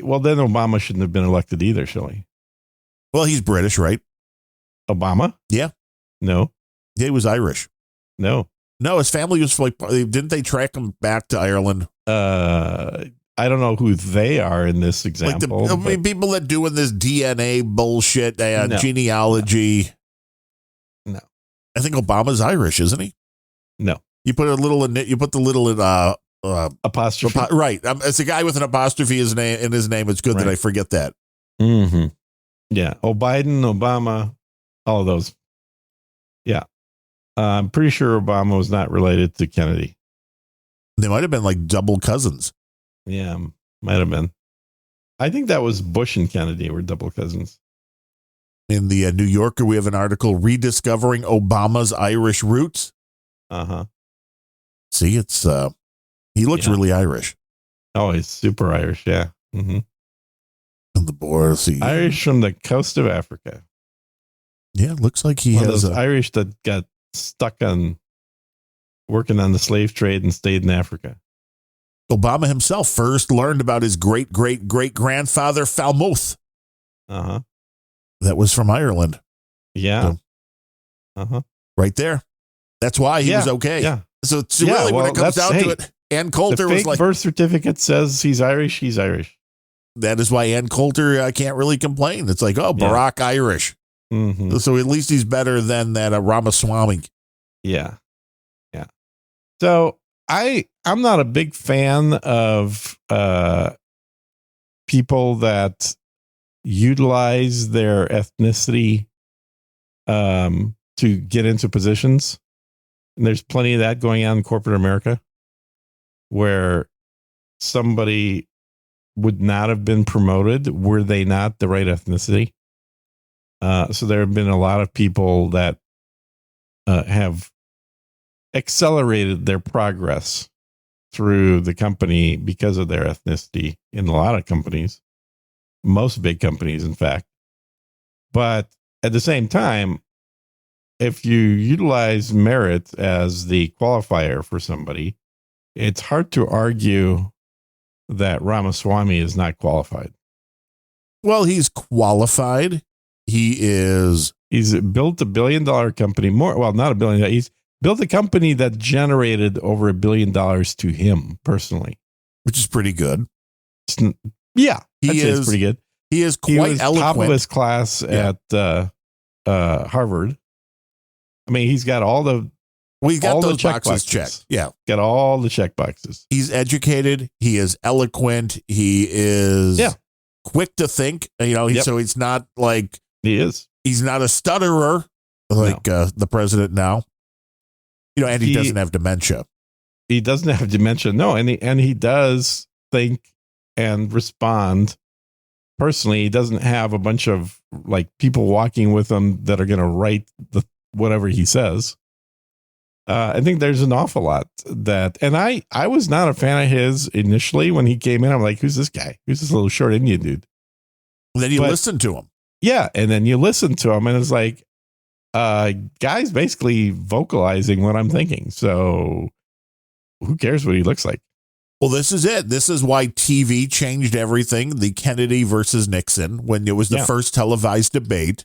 well, then Obama shouldn't have been elected either, shall he? Well, he's British, right? Obama? Yeah. No. Yeah, he was Irish. No, his family was like, didn't they track him back to Ireland? I don't know who they are in this example. Like people that doing this DNA bullshit, genealogy. No. I think Obama's Irish, isn't he? No. You put the little apostrophe. Right. It's a guy with an apostrophe in his name. It's good that I forget that. Mm-hmm. Yeah. Biden, Obama, all of those. Yeah. I'm pretty sure Obama was not related to Kennedy. They might have been like double cousins. Yeah, might have been. I think that was Bush and Kennedy were double cousins. In the New Yorker, we have an article rediscovering Obama's Irish roots. Uh-huh. See, it's he looks really Irish. Oh, he's super Irish, yeah. Mm-hmm. And the boy, see, Irish from the coast of Africa. Yeah, it looks like he One has of those Irish that got stuck on working on the slave trade and stayed in Africa. Obama himself first learned about his great-great-great-grandfather Falmouth. Uh-huh. That was from Ireland. Yeah. So, uh-huh. Right there. That's why he was okay. Yeah. So it's really, when it comes down to it, Ann Coulter the was fake like, birth certificate says he's Irish. He's Irish. that is why Ann Coulter can't really complain. It's like, oh, Barack Irish. Mm-hmm. So at least he's better than that Ramaswamy. Yeah. Yeah. So I'm not a big fan of people that utilize their ethnicity to get into positions. And there's plenty of that going on in corporate America, where somebody would not have been promoted were they not the right ethnicity. So there have been a lot of people that have accelerated their progress through the company because of their ethnicity in a lot of companies, most big companies, in fact. But at the same time, if you utilize merit as the qualifier for somebody, it's hard to argue that Ramaswamy is not qualified. Well, he's qualified. He's built $1 billion company, not $1 billion. He's built a company that generated over $1 billion to him personally, which is pretty good. Yeah, it's pretty good. He is quite eloquent. Top of his class at Harvard. I mean, he's got all the he's got those boxes checked. Yeah, got all the check boxes. He's educated. He is eloquent. He is quick to think. So he's not like He's not a stutterer like the president now. And he doesn't have dementia. He doesn't have dementia. No, and he does think and respond personally. He doesn't have a bunch of like people walking with him that are going to write whatever he says. I think there's an awful lot and I was not a fan of his initially when he came in. I'm like, who's this guy? Who's this little short Indian dude? And then you listen to him. Yeah. And then you listen to him and it's like, guy's basically vocalizing what I'm thinking. So who cares what he looks like? Well, this is it. This is why TV changed everything. The Kennedy versus Nixon, when it was the first televised debate.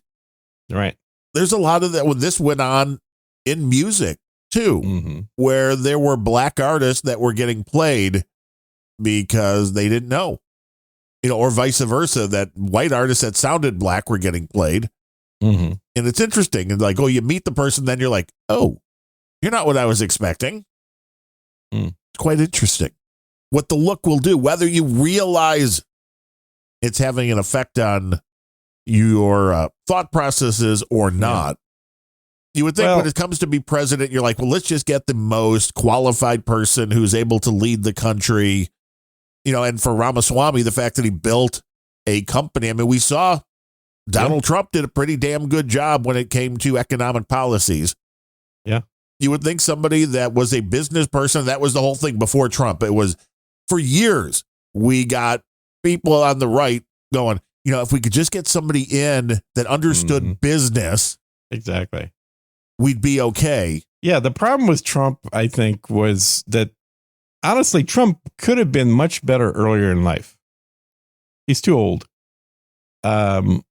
Right. There's a lot of that when this went on in music too, where there were black artists that were getting played because they didn't know, or vice versa, that white artists that sounded black were getting played. And it's interesting. And like, you meet the person, then you're like, oh, you're not what I was expecting. It's quite interesting what the look will do, whether you realize it's having an effect on your thought processes or not. You would think when it comes to be president, you're like, well, let's just get the most qualified person who's able to lead the country. And for Ramaswamy, the fact that he built a company, I mean, we saw Donald Trump did a pretty damn good job when it came to economic policies. Yeah. You would think somebody that was a business person, that was the whole thing before Trump. It was for years, we got people on the right going, if we could just get somebody in that understood business. Exactly. We'd be okay. Yeah. The problem with Trump, I think, was that honestly, Trump could have been much better earlier in life. He's too old. And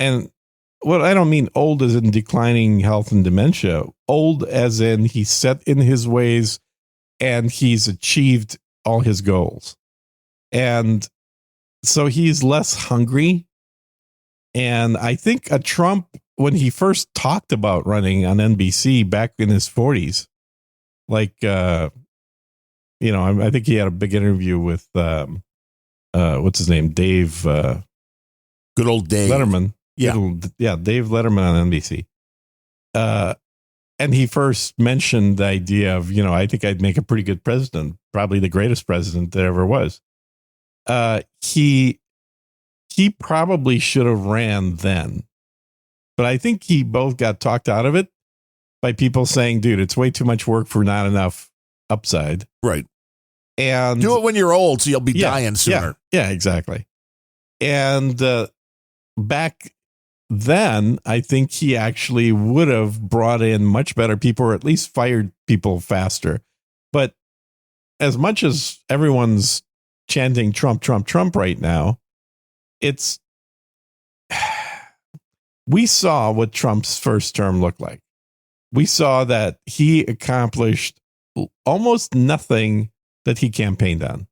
I don't mean old as in declining health and dementia, old as in he's set in his ways and he's achieved all his goals. And so he's less hungry. And I think a Trump, when he first talked about running on NBC back in his 40s, like, I think he had a big interview with, what's his name? Dave, good old Dave Letterman. Yeah. Dave Letterman on NBC. And he first mentioned the idea of, I think I'd make a pretty good president, probably the greatest president that ever was. He probably should have ran then But I think he both got talked out of it by people saying, dude, it's way too much work for not enough upside. Right. And do it when you're old, so you'll be dying sooner. Yeah, exactly. And back then, I think he actually would have brought in much better people, or at least fired people faster. But as much as everyone's chanting Trump, Trump, Trump right now, we saw what Trump's first term looked like. We saw that he accomplished almost nothing that he campaigned on.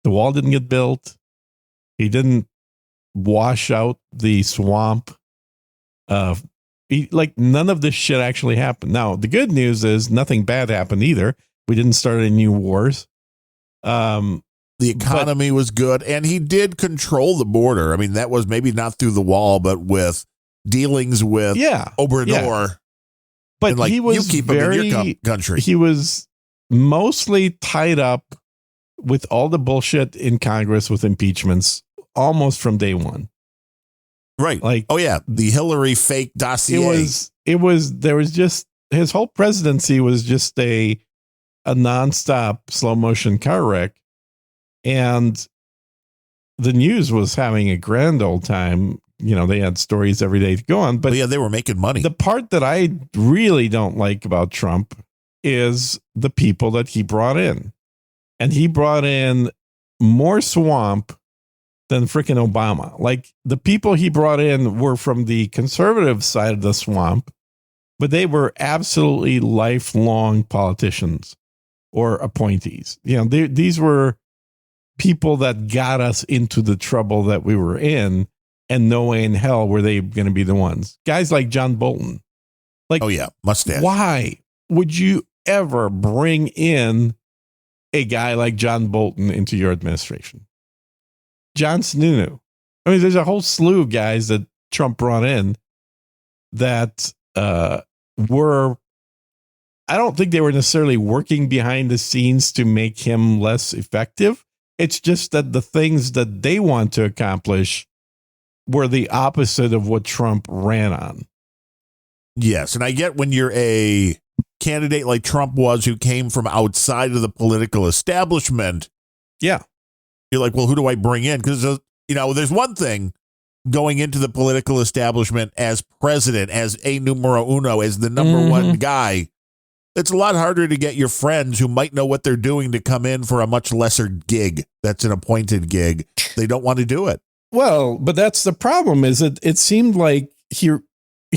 The wall didn't get built. He didn't wash out the swamp. None of this shit actually happened. Now, the good news is nothing bad happened either. We didn't start any new wars. The economy was good, and he did control the border. I mean, that was maybe not through the wall, but with dealings with Obrador. Yeah. But he was you keep him in your country. He was mostly tied up with all the bullshit in Congress with impeachments almost from day one. Right. The Hillary fake dossier. There was just, his whole presidency was just a nonstop slow motion car wreck. And the news was having a grand old time. You know, they had stories every day to go on. But they were making money. The part that I really don't like about Trump is the people that he brought in. And he brought in more swamp than freaking Obama. Like, the people he brought in were from the conservative side of the swamp, but they were absolutely lifelong politicians or appointees. You know, these were people that got us into the trouble that we were in, and no way in hell were they going to be the ones. Guys like John Bolton. Like, mustache. Why would you ever bring in a guy like John Bolton into your administration? John Sununu. I mean, there's a whole slew of guys that Trump brought in that were, I don't think they were necessarily working behind the scenes to make him less effective. It's just that the things that they want to accomplish were the opposite of what Trump ran on. Yes. And I get when you're a candidate like Trump was, who came from outside of the political establishment. Yeah. You're like, well, who do I bring in? Because, there's one thing going into the political establishment as president, as a numero uno, as the number one guy. It's a lot harder to get your friends who might know what they're doing to come in for a much lesser gig. That's an appointed gig. They don't want to do it. Well, but that's the problem, is it seemed like he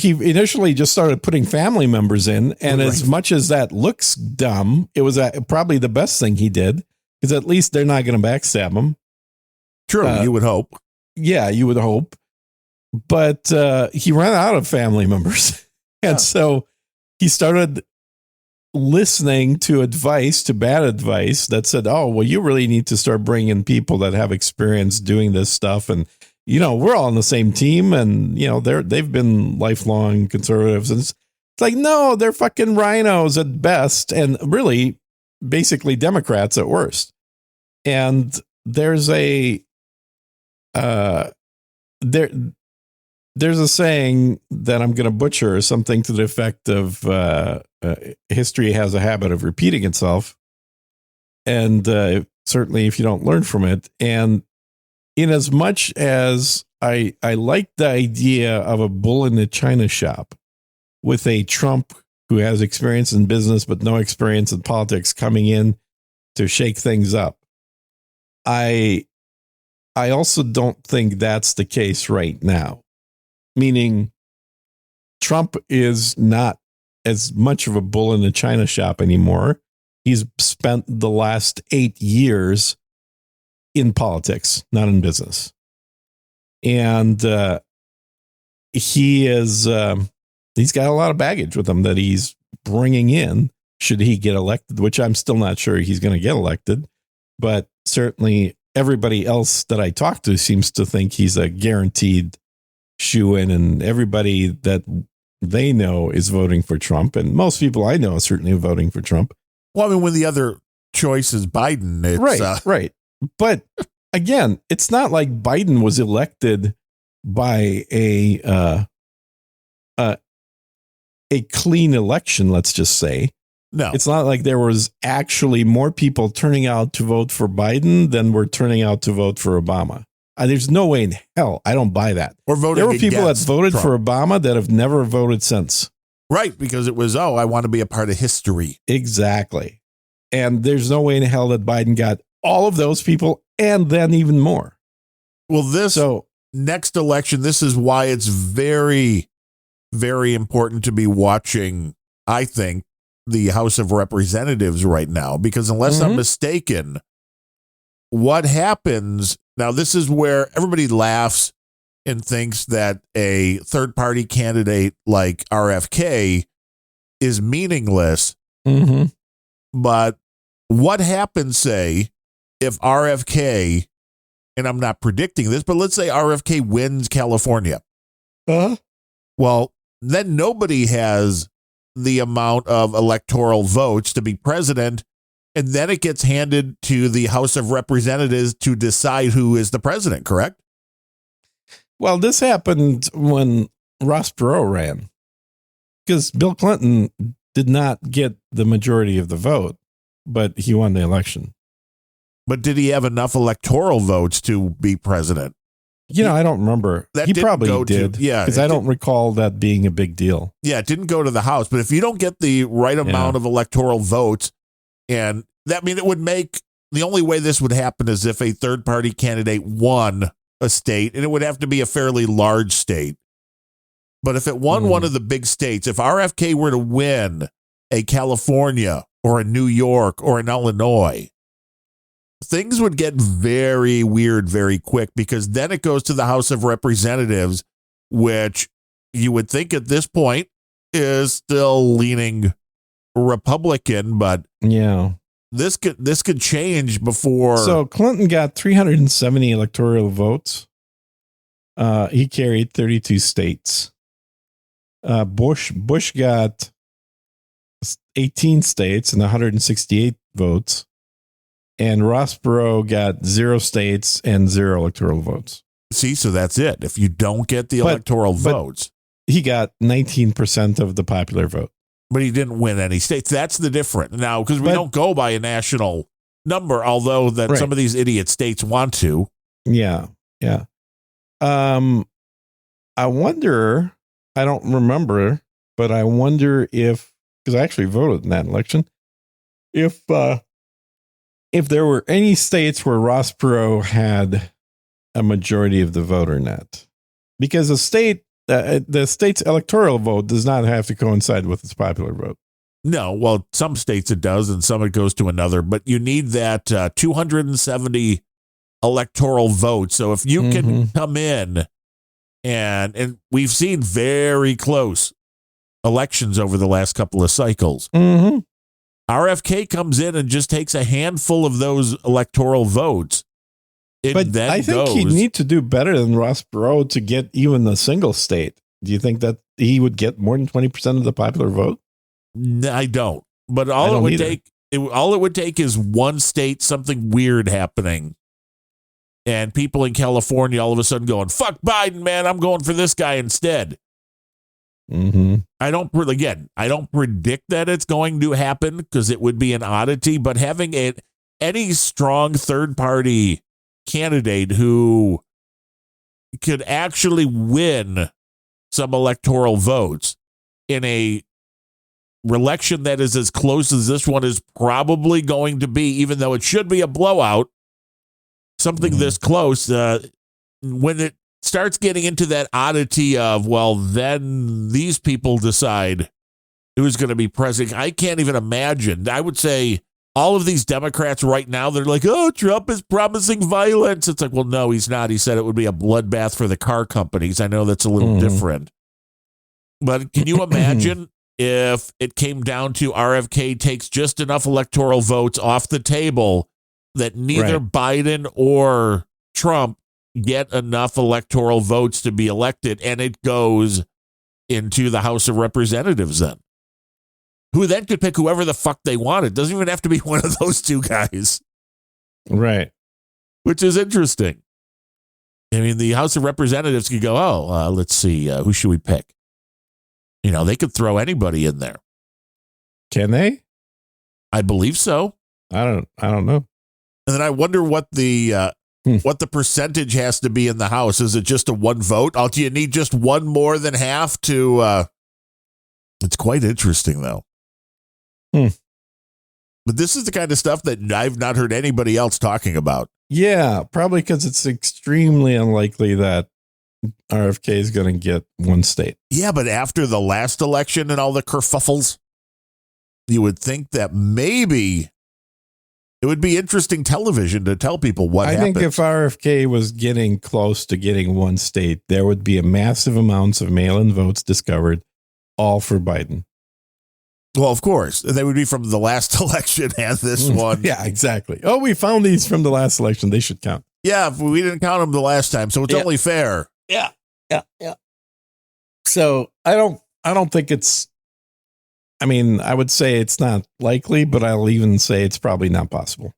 initially just started putting family members in. And as much as that looks dumb, it was probably the best thing he did, because at least they're not going to backstab him. True, you would hope. Yeah, you would hope. But he ran out of family members. And so he started listening to bad advice that said, oh, well, you really need to start bringing people that have experience doing this stuff. And, we're all on the same team, and, they've been lifelong conservatives. And it's like, no, they're fucking rhinos at best, and really basically Democrats at worst. And there's a there's a saying that I'm going to butcher, something to the effect of history has a habit of repeating itself. And certainly if you don't learn from it. And in as much as I like the idea of a bull in the china shop with a Trump who has experience in business but no experience in politics coming in to shake things up, I also don't think that's the case right now. Meaning, Trump is not as much of a bull in the china shop anymore. He's spent the last 8 years in politics, not in business. And he's got a lot of baggage with him that he's bringing in should he get elected, which I'm still not sure he's going to get elected. But certainly everybody else that I talk to seems to think he's a guaranteed shoe-in, and everybody that they know is voting for Trump. And most people I know are certainly voting for Trump. Well, I mean, when the other choice is Biden, it's right. But again, it's not like Biden was elected by a a clean election, let's just say. No. It's not like there was actually more people turning out to vote for Biden than were turning out to vote for Obama. There's no way in hell. I don't buy that. Or voting There were people that against voted Trump. for Obama that have never voted since. Right, because it was, I want to be a part of history. Exactly. And there's no way in hell that Biden got all of those people and then even more. Well, this next election, this is why it's very, very important to be watching, I think, the House of Representatives right now, because unless I'm mistaken, what happens now, this is where everybody laughs and thinks that a third party candidate like RFK is meaningless. Mm-hmm. But what happens, say, if RFK, and I'm not predicting this, but let's say RFK wins California. Well, then nobody has the amount of electoral votes to be president, and then it gets handed to the House of Representatives to decide who is the president, correct? Well, this happened when Ross Perot ran, because Bill Clinton did not get the majority of the vote, but he won the election. But did he have enough electoral votes to be president? I don't remember. He probably did. Because I don't recall that being a big deal. Yeah, it didn't go to the House. But if you don't get the right amount of electoral votes, and it would make, the only way this would happen is if a third party candidate won a state, and it would have to be a fairly large state. But if it won one of the big states, if RFK were to win a California or a New York or an Illinois, things would get very weird very quick, because then it goes to the House of Representatives, which you would think at this point is still leaning Republican, but this could change before. So Clinton got 370 electoral votes. He carried 32 states. Bush got 18 states and 168 votes. And Ross Perot got 0 states and 0 electoral votes. See, so that's it. If you don't get the electoral votes. He got 19% of the popular vote. But he didn't win any states. That's the difference. Now, because we don't go by a national number, although that some of these idiot states want to. Yeah, yeah. I wonder, I don't remember, but I wonder if, because I actually voted in that election, if there were any states where Ross Perot had a majority of the vote or not. Because the state's electoral vote does not have to coincide with its popular vote. No, well, some states it does, and some it goes to another, but you need that 270 electoral votes. So if you can come in, and we've seen very close elections over the last couple of cycles. RFK comes in and just takes a handful of those electoral votes. But I think he'd need to do better than Ross Perot to get even a single state. Do you think that he would get more than 20% of the popular vote? I don't. But all it would take is one state, something weird happening, and people in California all of a sudden going, "Fuck Biden, man! I'm going for this guy instead." I don't predict that it's going to happen, because it would be an oddity. But having any strong third party candidate who could actually win some electoral votes in a election that is as close as this one is probably going to be, even though it should be a blowout, something this close, when it starts getting into that oddity of, well, then these people decide who's going to be president. I can't even imagine. I would say all of these Democrats right now, they're like, oh, Trump is promising violence. It's like, well, no, he's not. He said it would be a bloodbath for the car companies. I know that's a little different. But can you imagine if it came down to RFK takes just enough electoral votes off the table that neither Biden or Trump get enough electoral votes to be elected, and it goes into the House of Representatives then? Who then could pick whoever the fuck they want. It doesn't even have to be one of those two guys. Right. Which is interesting. I mean, the House of Representatives could go, let's see, who should we pick? They could throw anybody in there. Can they? I believe so. I don't know. And then I wonder what the percentage has to be in the House. Is it just a one vote? Do you need just one more than half to? It's quite interesting, though. But this is the kind of stuff that I've not heard anybody else talking about. Yeah, probably because it's extremely unlikely that RFK is going to get one state. Yeah, but after the last election and all the kerfuffles, you would think that maybe it would be interesting television to tell people what happened. I think if RFK was getting close to getting one state, there would be a massive amounts of mail-in votes discovered, all for Biden. Well, of course. They would be from the last election and this one. Yeah, exactly. Oh, we found these from the last election. They should count. Yeah, we didn't count them the last time, so it's only fair. Yeah. So I don't think it's, I would say it's not likely, but I'll even say it's probably not possible.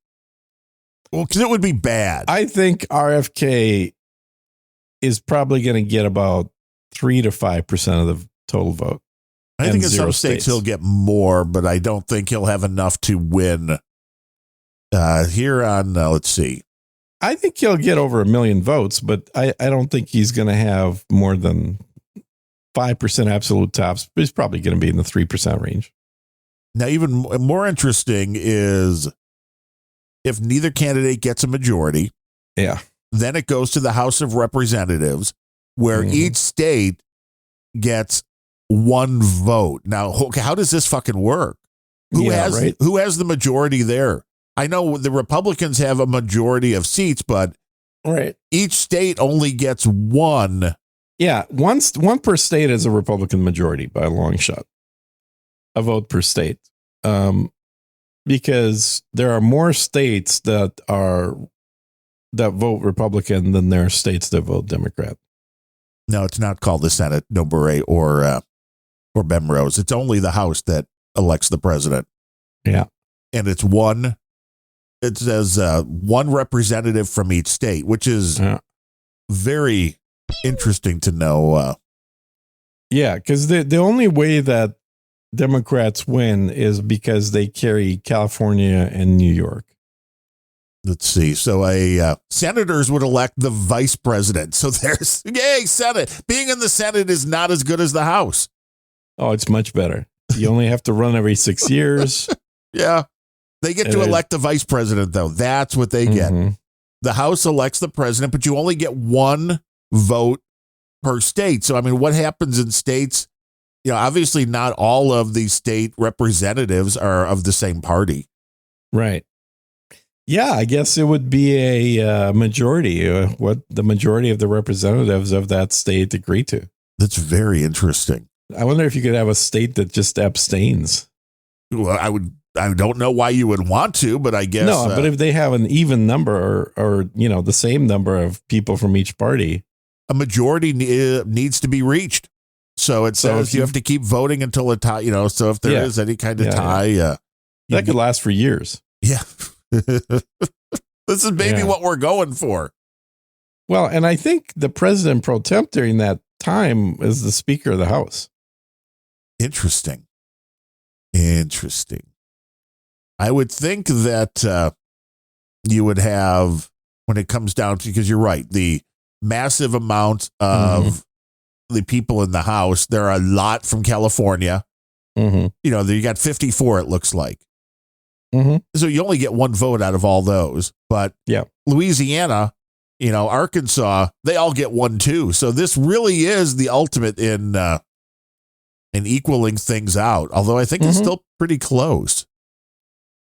Well, because it would be bad. I think RFK is probably going to get about 3 to 5% of the total vote. I think in some states he'll get more, but I don't think he'll have enough to win. Here on, let's see. I think he'll get over 1 million votes, but I don't think he's going to have more than 5% absolute tops. He's probably going to be in the 3% range. Now, even more interesting is if neither candidate gets a majority. Yeah. Then it goes to the House of Representatives, where each state gets one vote. Now, how does this fucking work? Who has the majority there? I know the Republicans have a majority of seats, but each state only gets one. Yeah, one per state is a Republican majority by a long shot. A vote per state, because there are more states that vote Republican than there are states that vote Democrat. No, it's not called the Senate, no beret or Bemrose. It's only the House that elects the president. Yeah, and it's one. It says one representative from each state, which is very interesting to know. Yeah, because the only way that Democrats win is because they carry California and New York. Let's see. So senators would elect the vice president. So there's, yay, Senate. Being in the Senate is not as good as the House. Oh, it's much better. You only have to run every 6 years. Yeah. They get to elect the vice president, though. That's what they get. The House elects the president, but you only get one vote per state. So, what happens in states? Obviously not all of the state representatives are of the same party. Right. Yeah, I guess it would be a majority, what the majority of the representatives of that state agree to. That's very interesting. I wonder if you could have a state that just abstains. Well, I don't know why you would want to, but I guess. No, but if they have an even number or the same number of people from each party. A majority needs to be reached. So it says you have to keep voting until a tie, so if there is any kind of tie. That could last for years. Yeah. This is maybe what we're going for. Well, and I think the president pro temp during that time is the Speaker of the House. Interesting. I would think that you would have, when it comes down to, because you're right, the massive amount of the people in the House, there are a lot from California. You got 54, it looks like. So you only get one vote out of all those. But Louisiana, Arkansas, they all get one too. So this really is the ultimate in equaling things out. Although I think it's still pretty close.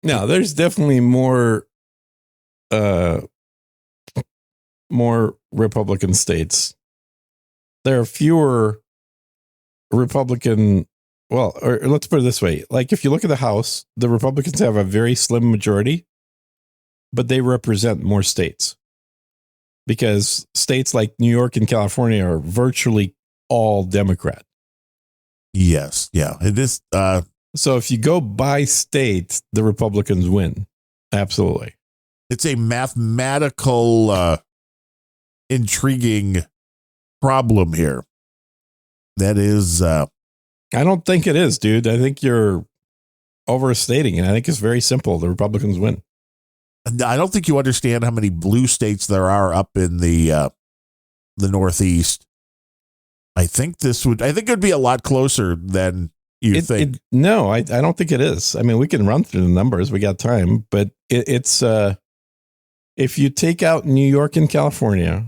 No, there's definitely more Republican states. There are fewer Republican. Well, or let's put it this way. Like if you look at the House, the Republicans have a very slim majority, but they represent more states because states like New York and California are virtually all Democrat. Yes. Yeah, it is. So if you go by state, the Republicans win. Absolutely. It's a mathematical, intriguing problem here. That is, I don't think it is, dude. I think you're overstating it. I think it's very simple. The Republicans win. I don't think you understand how many blue states there are up in the Northeast. I think it would be a lot closer than you think. No, I don't think it is. I mean, we can run through the numbers. We got time, but it's if you take out New York and California,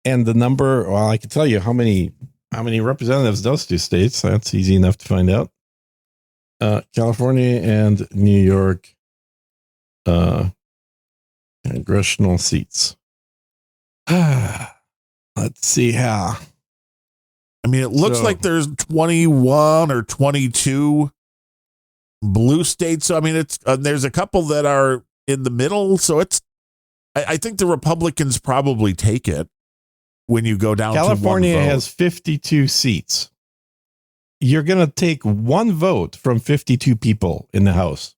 and the number, well, I can tell you how many representatives those two states. That's easy enough to find out. California and New York congressional seats. Let's see how. I mean, it looks like there's 21 or 22 blue states. So, I mean, it's there's a couple that are in the middle. So I think the Republicans probably take it when you go down. California to one vote. has 52 seats. You're going to take one vote from 52 people in the House.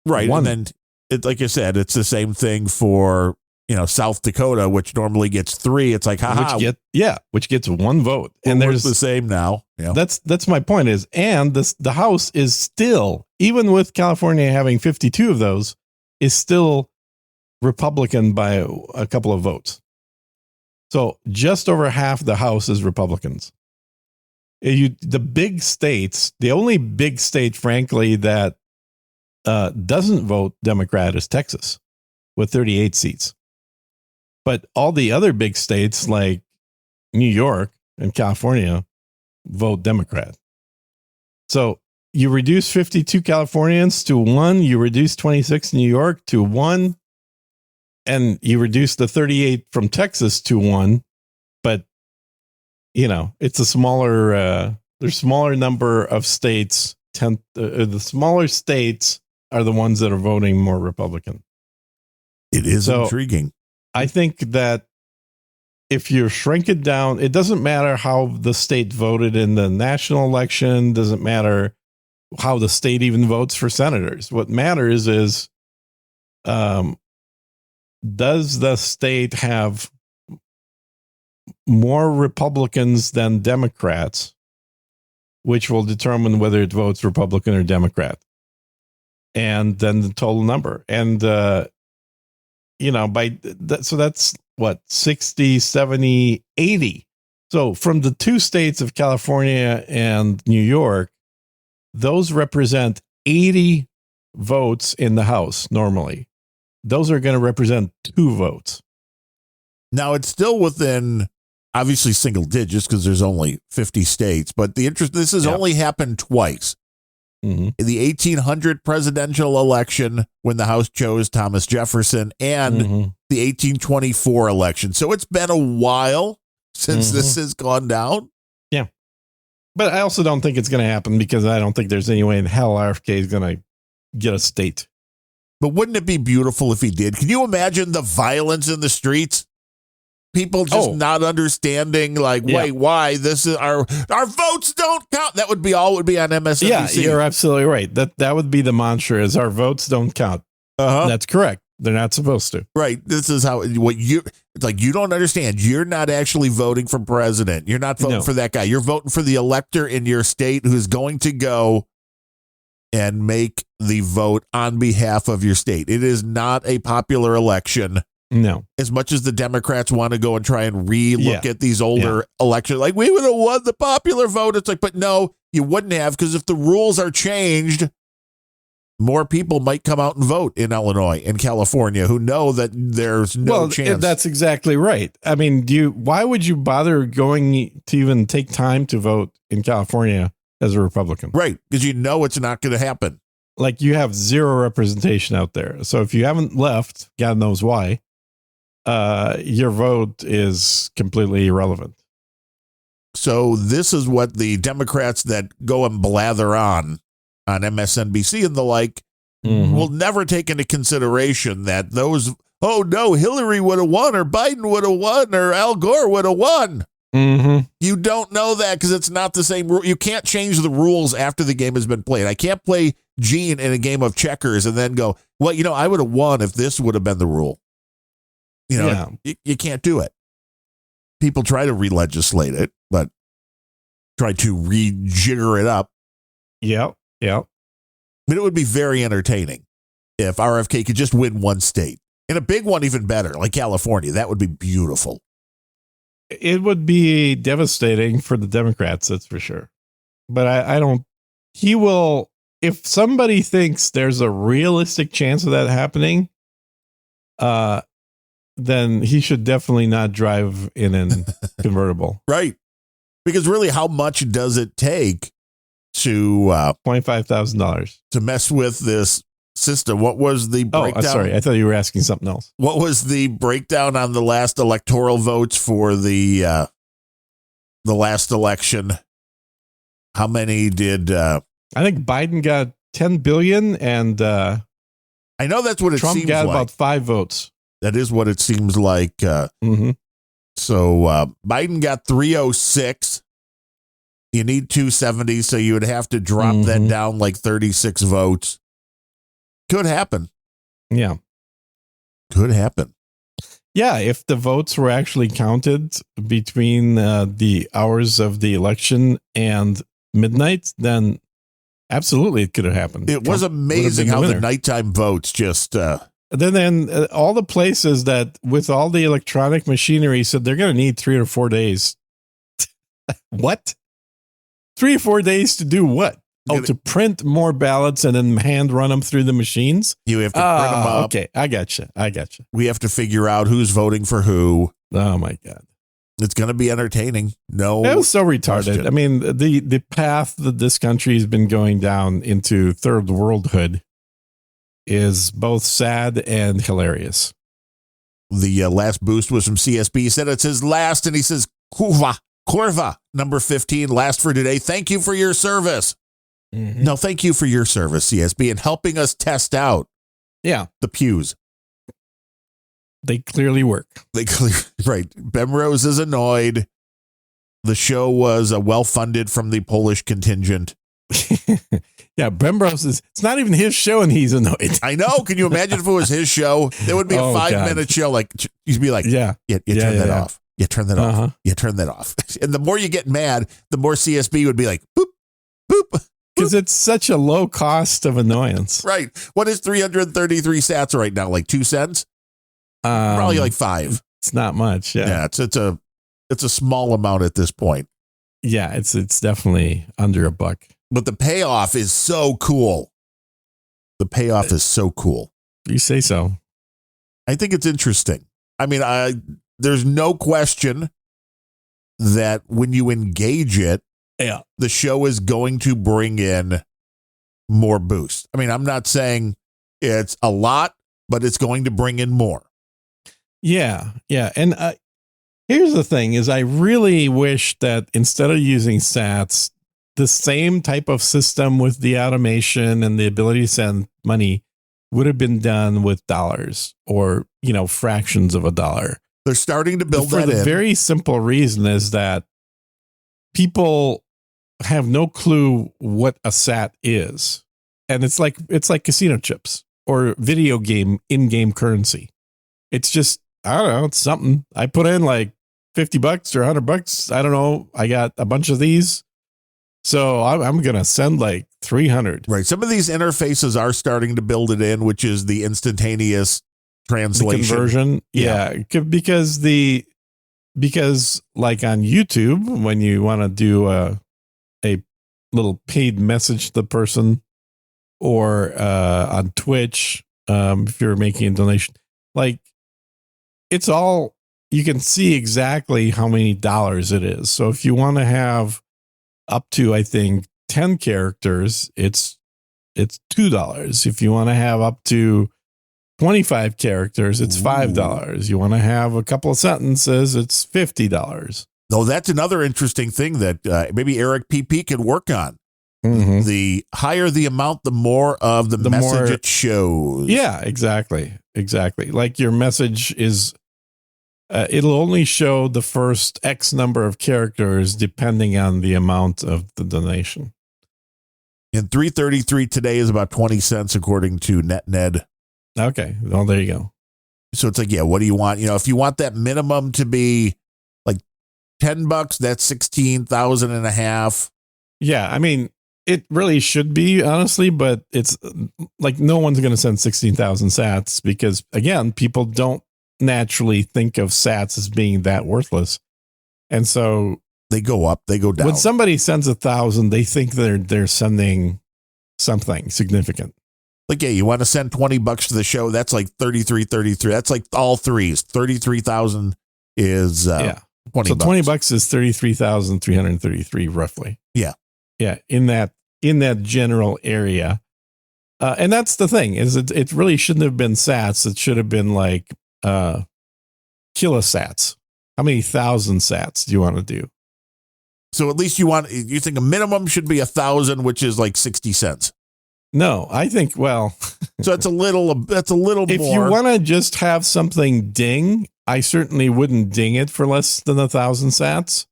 Right. One. And then, like I said, it's the same thing for, South Dakota, which normally gets 3. It's like, haha. Which gets one vote. Well, and there's the same now. Yeah. That's my point and the House is still, even with California having 52 of those, is still Republican by a couple of votes. So just over half the House is Republicans. The big states, the only big state, frankly, that doesn't vote Democrat is Texas with 38 seats. But all the other big states like New York and California vote Democrat. So you reduce 52 Californians to 1, you reduce 26 New York to 1, and you reduce the 38 from Texas to 1. But, it's a smaller, there's smaller number of states. The smaller states are the ones that are voting more Republican. It is intriguing. I think that if you shrink it down, it doesn't matter how the state voted in the national election, doesn't matter how the state even votes for senators. What matters is, does the state have more Republicans than Democrats, which will determine whether it votes Republican or Democrat, and then the total number. And, so that's what, 60, 70, 80. So from the two states of California and New York, those represent 80 votes in the House normally. Those are going to represent 2 votes. Now, it's still within, obviously, single digits because there's only 50 states. But this has only happened twice. Mm-hmm. In the 1800 presidential election, when the House chose Thomas Jefferson, and the 1824 election. So it's been a while since this has gone down. Yeah. But I also don't think it's going to happen because I don't think there's any way in hell RFK is going to get a state. But wouldn't it be beautiful if he did? Can you imagine the violence in the streets? People just not understanding, wait, why? This is our votes don't count. That would be all would be on MSNBC. Yeah, you're absolutely right. That would be the mantra: is our votes don't count. That's correct. They're not supposed to. Right. This is how it's like you don't understand. You're not actually voting for president. You're not voting for that guy. You're voting for the elector in your state who's going to go and make the vote on behalf of your state. It is not a popular election. No. As much as the Democrats want to go and try and re-look at these older elections, like we would have won the popular vote. It's like, but no, you wouldn't have, because if the rules are changed, more people might come out and vote in Illinois and California who know that there's no chance. That's exactly right. I mean, why would you bother going to even take time to vote in California as a Republican? Right. Because it's not going to happen. Like, you have zero representation out there. So if you haven't left, God knows why, your vote is completely irrelevant. So this is what the Democrats that go and blather on MSNBC and the like will never take into consideration that those, Hillary would have won, or Biden would have won, or Al Gore would have won. You don't know that because it's not the same rule. You can't change the rules after the game has been played. I can't play Gene in a game of checkers and then go, well, I would have won if this would have been the rule. You can't do it. People try to re-legislate it, but try to rejigger it up. Yep. But it would be very entertaining if RFK could just win one state. And a big one even better, like California. That would be beautiful. It would be devastating for the Democrats, that's for sure. But I don't, he will, if somebody thinks there's a realistic chance of that happening, then he should definitely not drive in a convertible. Right. Because really, how much does it take to $25,000 to mess with this system? What was the breakdown? Oh, sorry. I thought you were asking something else. What was the breakdown on the last electoral votes for the last election? How many did I think Biden got 10 billion and I know that's what it Trump seems got like. about 5 votes. That is what it seems like. So Biden got 306. You need 270, so you would have to drop that down like 36 votes. Could happen. Yeah. Could happen. Yeah, if the votes were actually counted between the hours of the election and midnight, then absolutely it could have happened. It was amazing how the nighttime votes just... Then all the places that with all the electronic machinery said they're going to need 3 or 4 days. What? 3 or 4 days to do what? Oh, to print more ballots and then hand run them through the machines? You have to print them up. Okay, I gotcha. We have to figure out who's voting for who. Oh, my God. It's going to be entertaining. No, that was so retarded. question. I mean, the path that this country has been going down into third worldhood is both sad and hilarious. The last boost was from CSB. He said it's his last, and he says, Corva, number 15, last for today. Thank you for your service. No, thank you for your service, CSB, and helping us test out the pews. They clearly work. Right. Bemrose is annoyed. The show was well-funded from the Polish contingent. Yeah, Bemrose it's not even his show and he's annoyed. I know. Can you imagine if it was his show? It would be a 5-minute show. Like, you'd be like, you turn that off. You turn that off. You turn that off. And the more you get mad, the more CSB would be like, boop, boop. Because it's such a low cost of annoyance. Right. What is 333 sats right now? Like 2 cents? Probably like 5. It's not much. Yeah. It's a small amount at this point. Yeah, it's definitely under $1. But the payoff is so cool. The payoff is so cool. You say so. I think it's interesting. I mean, there's no question that when you engage it, the show is going to bring in more boost. I mean, I'm not saying it's a lot, but it's going to bring in more. Yeah. And here's the thing is I really wish that instead of using sats, the same type of system with the automation and the ability to send money would have been done with dollars or, fractions of a dollar. They're starting to build that in. For the very simple reason is that people have no clue what a sat is. And it's like casino chips or video game in-game currency. It's just, I don't know, it's something. I put in like $50 or $100. I don't know. I got a bunch of these. So I'm going to send like 300. Right. Some of these interfaces are starting to build it in, which is the instantaneous translation. The conversion. Yeah. Because like on YouTube, when you want to do a little paid message to the person or on Twitch, if you're making a donation, like it's all, you can see exactly how many dollars it is. So if you want to have up to, I think, 10 characters, it's $2. If you want to have up to 25 characters, it's $5. You want to have a couple of sentences, it's $50. Though that's another interesting thing that maybe Eric PP can work on. The higher the amount, the more of the message it shows. Yeah, exactly. Like your message is, it'll only show the first X number of characters depending on the amount of the donation. And 333 today is about 20 cents according to NetNed. Okay. Well, there you go. So it's like, what do you want? If you want that minimum to be like $10, that's 16,000 and a half. Yeah, I mean, it really should be, honestly, but it's like no one's going to send 16,000 sats because, again, people don't naturally think of sats as being that worthless. And so they go up, they go down. When somebody sends 1,000, they think they're sending something significant. Like, yeah, you want to send $20 to the show. That's like 33. That's like all threes. 33,000 is 20 so bucks. $20 is 33,333 roughly. Yeah. Yeah. In that general area. And that's the thing is it really shouldn't have been sats. It should have been like kilosats. How many thousand sats do you want to do? So at least you think a minimum should be 1,000, which is like 60 cents. No, I think, well, so that's a little more. If you want to just have something ding, I certainly wouldn't ding it for less than 1,000 sats.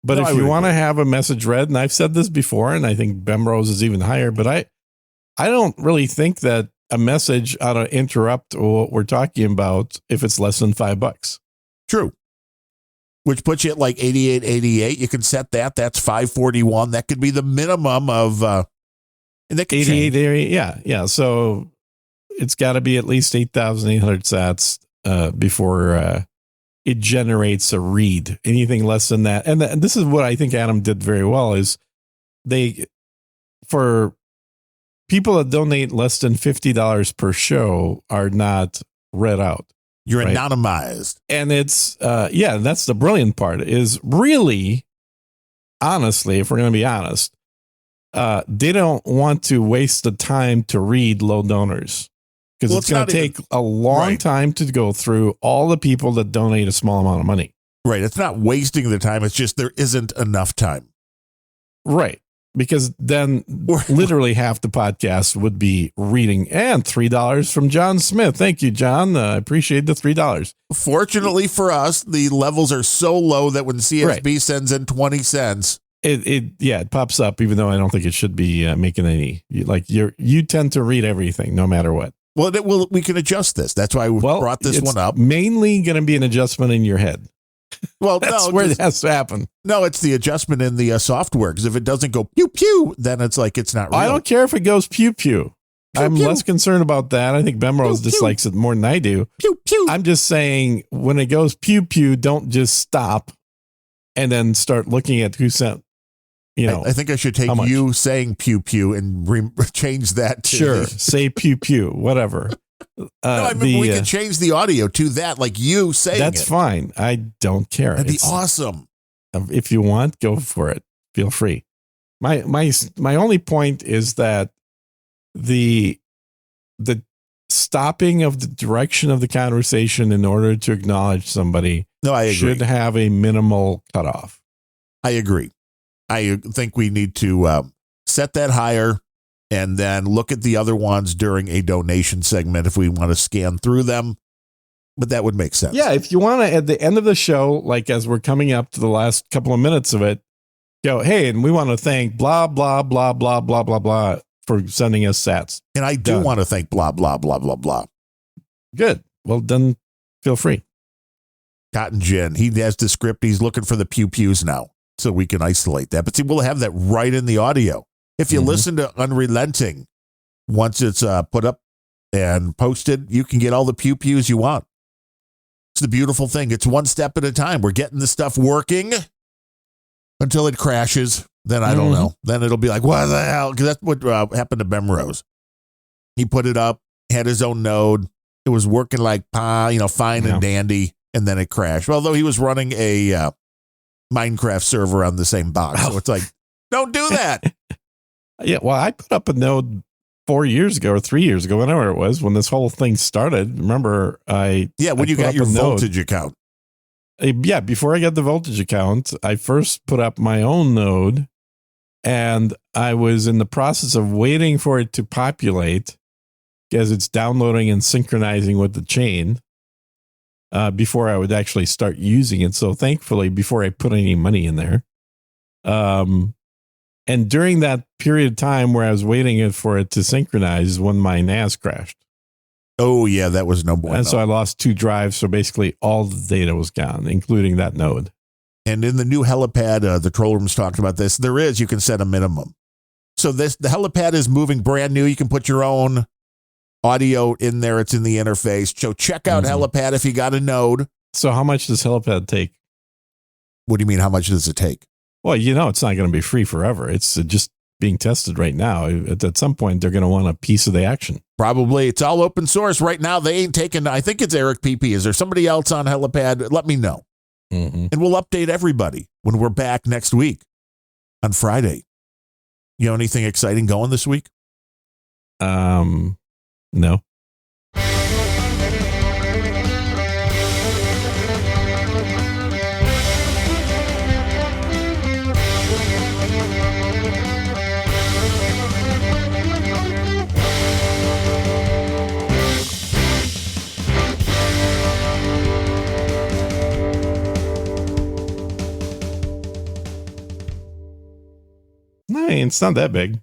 But if you want to have a message read, and I've said this before, and I think Bemrose is even higher, but I don't really think that a message ought to interrupt what we're talking about if it's less than $5. True. Which puts you at like 88.88. You can set that. That's 541. That could be the minimum of. And that 88 area, yeah. So it's got to be at least 8,800 sats before it generates a read. Anything less than that, and this is what I think Adam did very well. Is for people that donate less than $50 per show are not read out. You're right? Anonymized, and it's that's the brilliant part. Is really, honestly, if we're going to be honest. They don't want to waste the time to read low donors because it's going to take a long time to go through all the people that donate a small amount of money. Right. It's not wasting the time. It's just there isn't enough time. Right. Because then literally half the podcast would be reading. And $3 from John Smith. Thank you, John. I appreciate the $3. Fortunately for us, the levels are so low that when CSB sends in 20 cents, it pops up, even though I don't think it should be making any, like you tend to read everything no matter what. Well, we can adjust this. That's why we brought this one up. Mainly going to be an adjustment in your head. Well, that's where it has to happen. No, it's the adjustment in the software. Because if it doesn't go pew-pew, then it's like it's not real. I don't care if it goes pew-pew. I'm less concerned about that. I think Bemrose dislikes it more than I do. Pew-pew. I'm just saying when it goes pew-pew, don't just stop and then start looking at who sent. I think I should take you saying pew-pew and change that to sure, say pew-pew, whatever. We can change the audio to that, like you saying that's fine. I don't care. That'd be awesome. If you want, go for it. Feel free. My only point is that the stopping of the direction of the conversation in order to acknowledge somebody should have a minimal cutoff. I agree. I think we need to set that higher and then look at the other ones during a donation segment if we want to scan through them. But that would make sense. Yeah, if you want to, at the end of the show, like as we're coming up to the last couple of minutes of it, go, hey, and we want to thank blah, blah, blah, blah, blah, blah, blah for sending us sats. And I do want to thank blah, blah, blah, blah, blah. Good. Well, then feel free. Cotton Gin, he has the script. He's looking for the pew-pews now. So we can isolate that. But see, we'll have that right in the audio. If you listen to Unrelenting, once it's put up and posted, you can get all the pew-pews you want. It's the beautiful thing. It's one step at a time. We're getting the stuff working until it crashes. Then I don't know. Then it'll be like, what the hell? Because that's what happened to Bemrose. He put it up, had his own node. It was working like fine and dandy. And then it crashed. Although he was running a Minecraft server on the same box. So it's like, don't do that. Yeah, well, I put up a node 4 years ago or 3 years ago, whenever it was, when this whole thing started. Remember, when you got your voltage account. Yeah, before I got the voltage account, I first put up my own node, and I was in the process of waiting for it to populate as it's downloading and synchronizing with the chain. Before I would actually start using it. So thankfully, before I put any money in there. And during that period of time where I was waiting for it to synchronize when my NAS crashed. Oh, yeah, that was no bueno. And so I lost 2 drives. So basically all the data was gone, including that node. And in the new helipad, the troll room's talked about this. You can set a minimum. So the helipad is moving brand new. You can put your own audio in there. It's in the interface. So check out helipad if you got a node. So how much does helipad take? What do you mean? How much does it take? Well, it's not going to be free forever. It's just being tested right now. At some point, they're going to want a piece of the action. Probably. It's all open source right now. They ain't taking. I think it's Eric PP. Is there somebody else on helipad? Let me know. And we'll update everybody when we're back next week on Friday. You know anything exciting going this week? No. It's not that big.